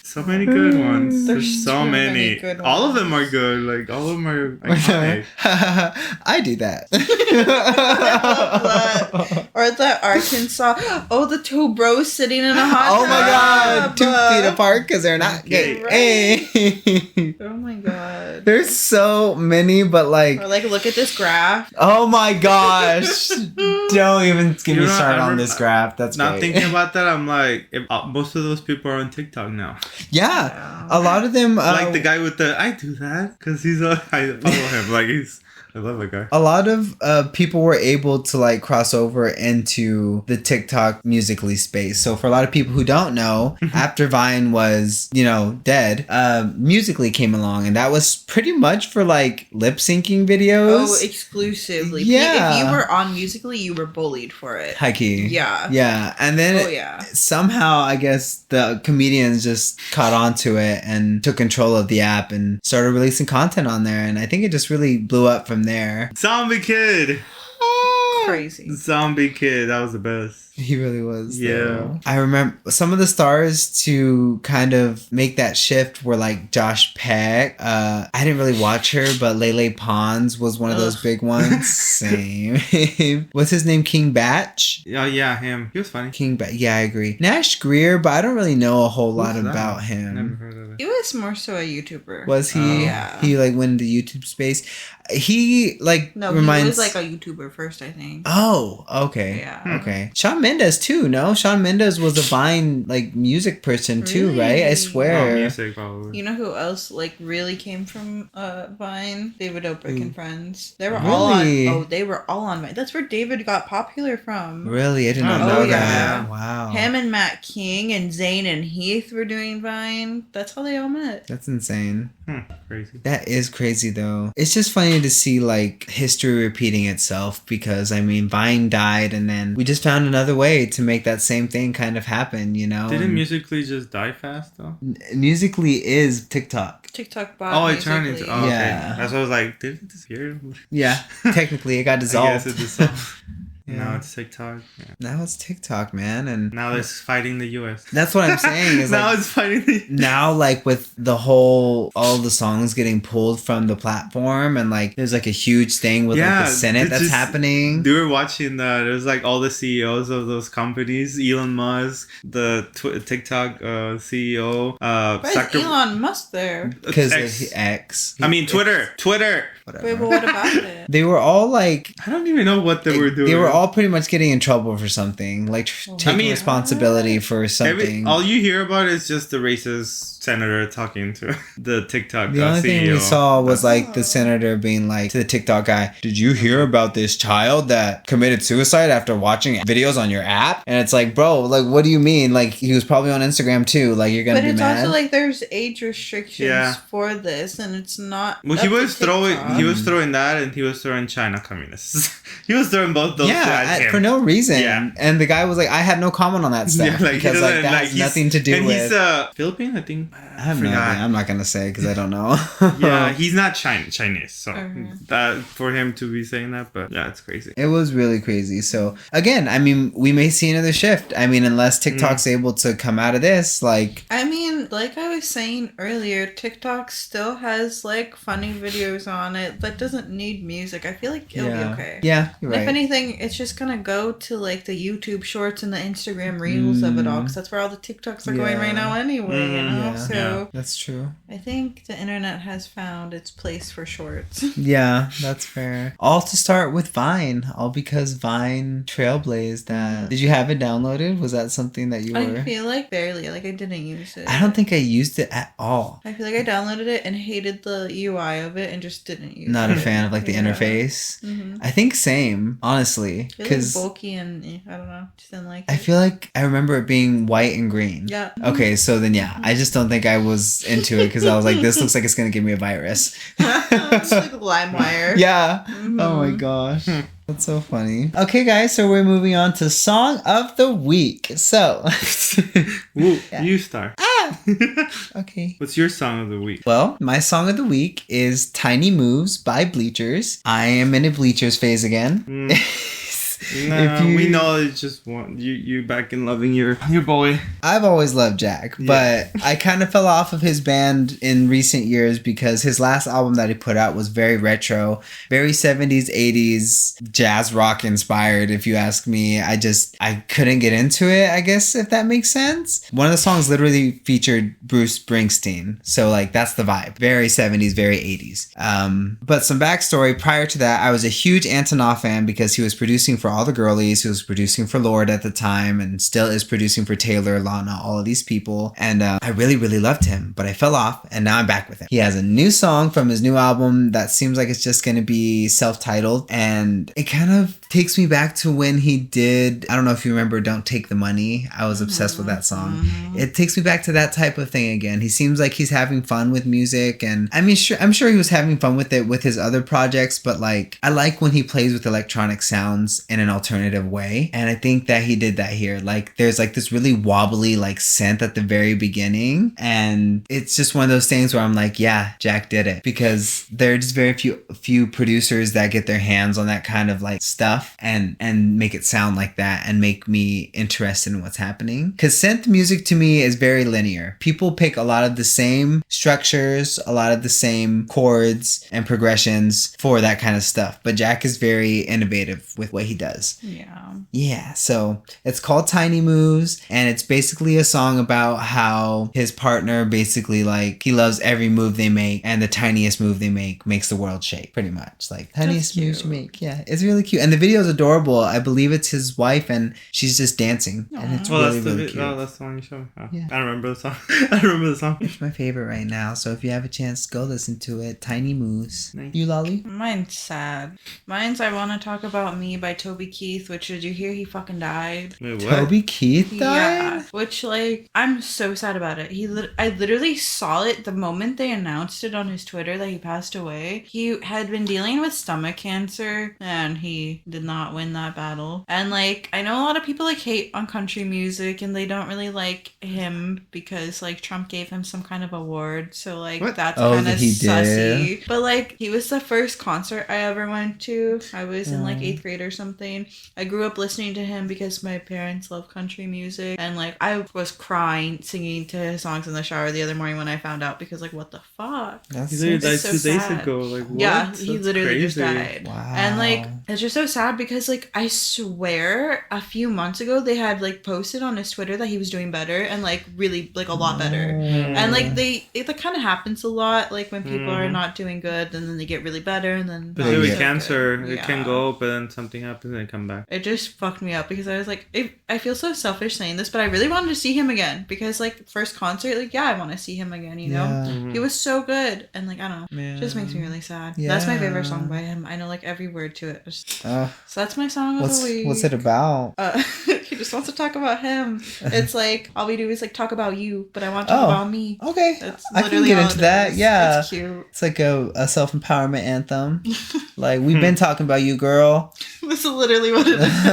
So many good ones. There's so too many. many good All of ones. them are good. Like all of them are iconic. I do that. that. Or the Arkansas. Oh, the two bros sitting in a hot Oh my god, tub. 2 feet apart because they're not gay. Right. Hey. Oh my god. There's so many, but like, Or like, look at this graph. oh my gosh. Don't even get You me know, started I on remember- this graph. That's Not great. thinking about that, I'm like, most of those people are on TikTok now. Yeah, a lot of them. Like the guy with the, I do that because I follow him. Like I love that guy. A lot of people were able to like cross over into the TikTok musically space. So for a lot of people who don't know, after Vine was, dead, Musically came along, and that was pretty much for like lip syncing videos. Oh, exclusively. Yeah. If you were on Musically, you were bullied for it. High key. Yeah. Yeah, and then Oh yeah. somehow I guess the comedians just caught on to it and took control of the app and started releasing content on there, and I think it just really blew up from there. Zombie Kid. Crazy. Zombie Kid. That was the best. He really was. Yeah. though. I remember some of the stars to kind of make that shift were like Josh Peck. I didn't really watch her, but Lele Pons was one of those Ugh. big ones. Same. What's his name? King Batch? Oh yeah, him. He was funny. King Batch. Yeah, I agree. Nash Greer, but I don't really know a whole lot Who's that? about Never him. heard of it. He was more so a YouTuber. Was he? Oh. Yeah. He like went into YouTube space. He like No, reminds. he was like a YouTuber first, I think. Oh, okay. Yeah. Okay. Shawn Mendes too, no? Shawn Mendes was a Vine like music person too, right? I Really? Oh, swear. music probably. You know who else like really came from Vine? David Dobrik Who? and friends. They were all on. Really? Oh, they were all on Vine. That's where David got popular from. Really? I did not Oh, know yeah. that. Wow. Him and Matt King and Zayn and Heath were doing Vine. That's how they all met. That's insane. Crazy. That is crazy though. It's just funny to see like history repeating itself because I mean Vine died and then we just found another way to make that same thing kind of happen, Didn't And Musically just die fast though? Musically is TikTok. TikTok bot. Oh, it turned into. Musically. Oh, Yeah. okay. That's what I was like. Did it disappear? Yeah. Technically it got I dissolved. guess it dissolved. Yeah. Now it's TikTok. Yeah. Now it's TikTok, man, and Now it's fighting the US. that's what I'm saying. Is now like it's fighting the now, like with the whole all the songs getting pulled from the platform, and like there's like a huge thing with like Yeah, the Senate it's that's just- happening. We were watching that. It was like all the CEOs of those companies. Elon Musk, the TikTok CEO. Why is Elon Musk there? Because X. of X. I mean, Twitter. Whatever. Wait, but what about it? They were all like I don't even know what they were doing. They were all all pretty much getting in trouble for something, like taking responsibility for something. All you hear about is just the racist senator talking to the TikTok The only thing we saw was like the senator being like to the TikTok guy, "Did you hear about this child that committed suicide after watching videos on your app?" And it's like, bro, like, what do you mean? Like, he was probably on Instagram too. Like, you're gonna be mad. But it's also like there's age restrictions for this, and it's not. Well, he was throwing that, and he was throwing China communists. He was throwing both those two at him for no reason. Yeah. And the guy was like, I had no comment on that stuff because like that has nothing to do with. And he's Philippine, I think. I have no idea. I'm not gonna say because I don't know. Yeah, he's not Chinese, so that for him to be saying that, but yeah, it's crazy. It was really crazy. So again, I mean, we may see another shift. I mean, unless TikTok's able to come out of this, like. I mean, like I was saying earlier, TikTok still has like funny videos on it that doesn't need music. I feel like it'll be okay. Yeah, you're right. If anything, it's just gonna go to like the YouTube Shorts and the Instagram Reels of it all, because that's where all the TikToks are going right now anyway. You know, so that's true. I think the internet has found its place for shorts. Yeah, that's fair. All to start with Vine, all because Vine trailblazed that. Did you have it downloaded? Was that something that you were? I feel like barely. Like I didn't use it. I don't think I used it at all. I feel like I downloaded it and hated the UI of it and just didn't use it. Not a fan of like the interface. I think same, honestly, because like bulky and I don't know, just didn't like it. I feel like I remember it being white and green. Yeah. Okay, so then I just don't think I was into it because I was like, this looks like it's gonna give me a virus. It's like LimeWire. Yeah. Oh my gosh. That's so funny. Okay, guys, so we're moving on to Song of the Week. So, you start. Okay. What's your Song of the Week? Well, my Song of the Week is Tiny Moves by Bleachers. I am in a Bleachers phase again. We know it's just you back in loving your boy. I've always loved Jack, but I kind of fell off of his band in recent years because his last album that he put out was very retro, very 70s, 80s jazz rock inspired. If you ask me, I couldn't get into it, I guess, if that makes sense. One of the songs literally featured Bruce Springsteen, so like that's the vibe. Very 70s, very 80s. But some backstory prior to that, I was a huge Antonoff fan because he was producing for all the girlies, who was producing for Lorde at the time and still is producing for Taylor, Lana, all of these people. And I really, really loved him, but I fell off and now I'm back with him. He has a new song from his new album that seems like it's just going to be self-titled, and it kind of takes me back to when he did, I don't know if you remember Don't Take the Money. I was obsessed with that song. It takes me back to that type of thing again. He seems like he's having fun with music, and I mean, I'm sure he was having fun with it with his other projects, but like, I like when he plays with electronic sounds in an alternative way, and I think that he did that here. Like, there's like this really wobbly like synth at the very beginning, and it's just one of those things where I'm like, yeah, Jack did it, because there are just very few producers that get their hands on that kind of like stuff and make it sound like that and make me interested in what's happening. Because synth music to me is very linear. People pick a lot of the same structures, a lot of the same chords and progressions for that kind of stuff, but Jack is very innovative with what he does. Yeah, so it's called Tiny Moves, and it's basically a song about how his partner basically, like, he loves every move they make, and the tiniest move they make makes the world shake, pretty much. Like, tiniest moves you make. Yeah, it's really cute. And the video is adorable. I believe it's his wife, and she's just dancing. Aww. And it's really cute. Oh, that's the one you showed me. Oh, yeah. I remember the song. I remember the song. It's my favorite right now, so if you have a chance, go listen to it. Tiny Moves. Nice. You, Lolly? Mine's sad. Mine's I Want to Talk About Me by Toby Keith, which, did you hear he fucking died? Wait, what? Toby Keith died? Yeah, which, like, I'm so sad about it. I literally saw it the moment they announced it on his Twitter that he passed away. He had been dealing with stomach cancer, and he did not win that battle. And, like, I know a lot of people, like, hate on country music, and they don't really like him because, like, Trump gave him some kind of award, so, like, what? That's kind of sussy. Did? But, like, he was the first concert I ever went to. I was in, like, 8th grade or something. I grew up listening to him because my parents love country music, and, like, I was crying singing to his songs in the shower the other morning when I found out, because, like, what the fuck? He literally died 2 days ago. Like, what? Yeah, he That's literally crazy. just died. Wow. And, like, it's just so sad because, like, I swear a few months ago they had, like, posted on his Twitter that he was doing better, and, like, really, like, a lot better. And, like, it like, kind of happens a lot, like, when people are not doing good, and then they get really better, and then Especially with so cancer, good. it can go, but then something happens and it come come back. It just fucked me up because I was like, I feel so selfish saying this, but I really wanted to see him again because like first concert, like I want to see him again. You know, Yeah. he was so good, and like I don't know, Man. it just makes me really sad. Yeah. That's my favorite song by him. I know like every word to it. So that's my song of the week. What's it about? He just wants to talk about him. It's like all we do is like talk about you, but I want to talk about me. Okay, That's I can literally get all into it that. is. Yeah, It's cute. it's like a self-empowerment anthem. Like we've been talking about you, girl. This is literally what it is.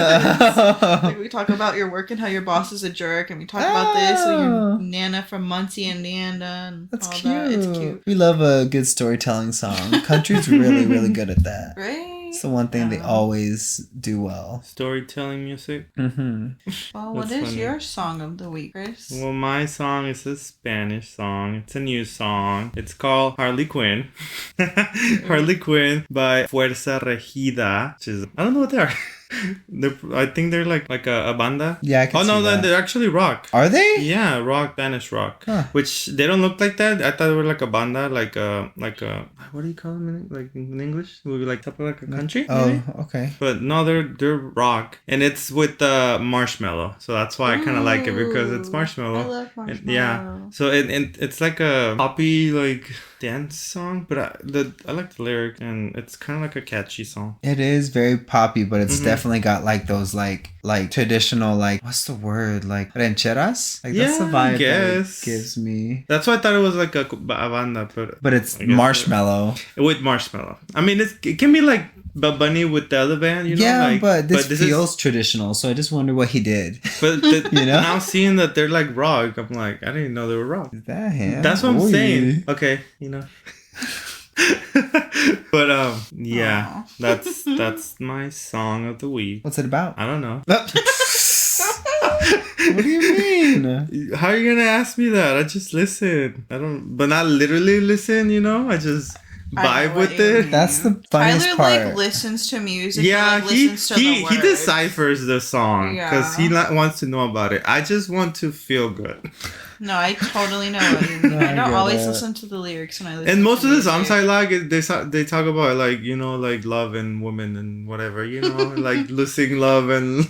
Like, we talk about your work and how your boss is a jerk, and we talk about this and your Nana from Muncie, Indiana, and That's all cute. that. It's cute, We love a good storytelling song. Country's really, really good at that. right? It's the one thing they always do well. Storytelling music. Mm-hmm. Well, what That's is funny. your song of the week, Chris? Well, my song is a Spanish song. It's a new song. It's called Harley Quinn. Harley Quinn by Fuerza Regida, which is, I don't know what they are. I think they're like a banda. Yeah, I can Oh no, see that. they're actually rock. Are they? Yeah, rock, Spanish rock. Huh. Which they don't look like that. I thought they were like a banda, like a what do you call them like in English? Would be like something like a country. Maybe? Oh, okay. But no, they're rock, and it's with Marshmallow. So that's why I kind of like it because it's Marshmallow. I love And, Marshmallow. yeah. So it's like a poppy like dance song, but I like the lyric, and it's kind of like a catchy song. It is very poppy, but it's Mhm. definitely got like those like traditional like what's the word like rancheras? Like that's the Yeah, I vibe that guess. it gives me. That's why I thought it was like a banda, But it's I guess Marshmallow. with Marshmallow. I mean, it can be like Bunny with the other band, you know? Yeah, like, but this is- feels traditional, so I just wonder what he did. But You know? now seeing that they're like rock, I'm like, I didn't even know they were rock. Is that him? That's what I'm Oy. saying. Okay, you know. But yeah, Aw. that's my song of the week. What's it about? I don't know. What do you mean? How are you gonna ask me that? I just listen. I don't, but not literally listen. You know, I just I know vibe what with you it. mean. That's the funniest Tyler part. like listens to music. Yeah, and, like, he listens to the he words. deciphers the song because he Yeah. wants to know about it. I just want to feel good. No, I totally know what you mean. I I don't get always it. listen to the lyrics when I listen. And most to of the music. songs I like, they talk about like like love and women and whatever, like losing love and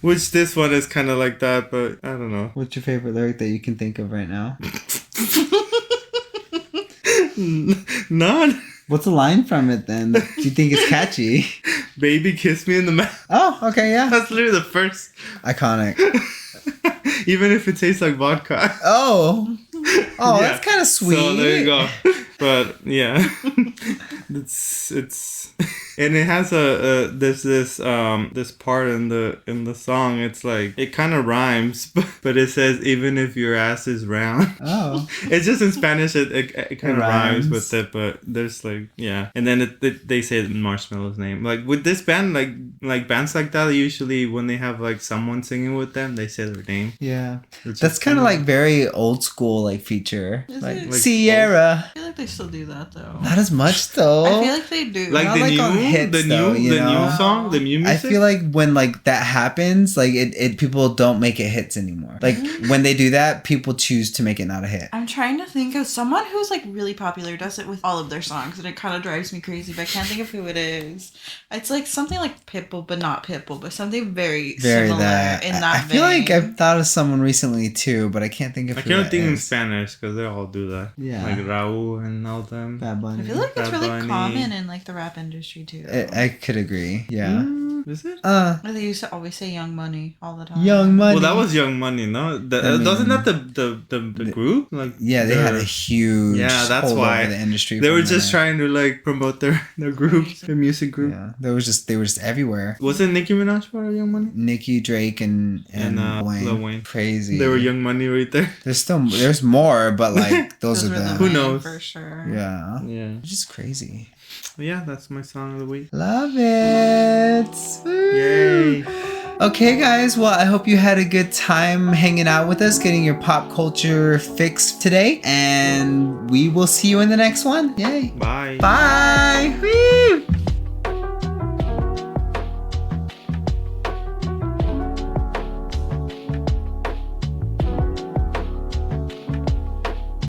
which this one is kind of like that, but I don't know. What's your favorite lyric that you can think of right now? None. What's a line from it then? Do you think it's catchy? Baby, kiss me in the mouth. Oh, okay, yeah. That's literally the first. Iconic. Even if it tastes like vodka. Oh. Oh, Yeah. that's kind of sweet. So there you go. But yeah, it's and it has there's this part in the song. It's like it kind of rhymes, but it says even if your ass is round. Oh. It's just in Spanish. It kind of rhymes rhymes. with it, but there's like and then they say Marshmallow's name. Like with this band, like bands like that, usually when they have like someone singing with them, they say their name. Yeah. Which That's is kind of kinda- like very old school like feature. Is Like, it? Like Sierra. I feel like they still do that though. Not as much though. I feel like they do. like Not the like new on hits, the though, new you the know? new song, the new I music. feel like when like that happens, like it people don't make it hits anymore. Like when they do that, people choose to make it not a hit. I'm trying to think of someone who's like really popular, does it with all of their songs, and it kind of drives me crazy, but I can't think of who it is. It's like something like Pitbull, but not Pitbull, but something very similar that. in that I feel like vein. I've thought of someone recently too, but I can't think of I who can't that think in is. Spanish because they all do that. Yeah. Like Raul and all them. Bad Bunny. I feel like it's Bad really Bunny. common in like the rap industry too. I could agree. Yeah. Is it? They used to always say Young Money all the time. Young Money. Well, that was Young Money, no? I mean- Wasn't that the group? Like Yeah, they had a their- huge Yeah, that's hold why. over the industry. They were from just there. trying to like promote their group, their music group. Yeah, they were just everywhere. Was it Nicki Minaj for Young Money? Nicki, Drake, and Wayne. Lil Wayne. Crazy. They were Young Money right there. There's more, but like those are were the them. Who main knows? for sure. Yeah, Yeah. which is crazy. Yeah, that's my song of the week. Love it. Woo. Yay. Okay, guys. Well, I hope you had a good time hanging out with us, getting your pop culture fix today, and we will see you in the next one. Yay. Bye. Bye.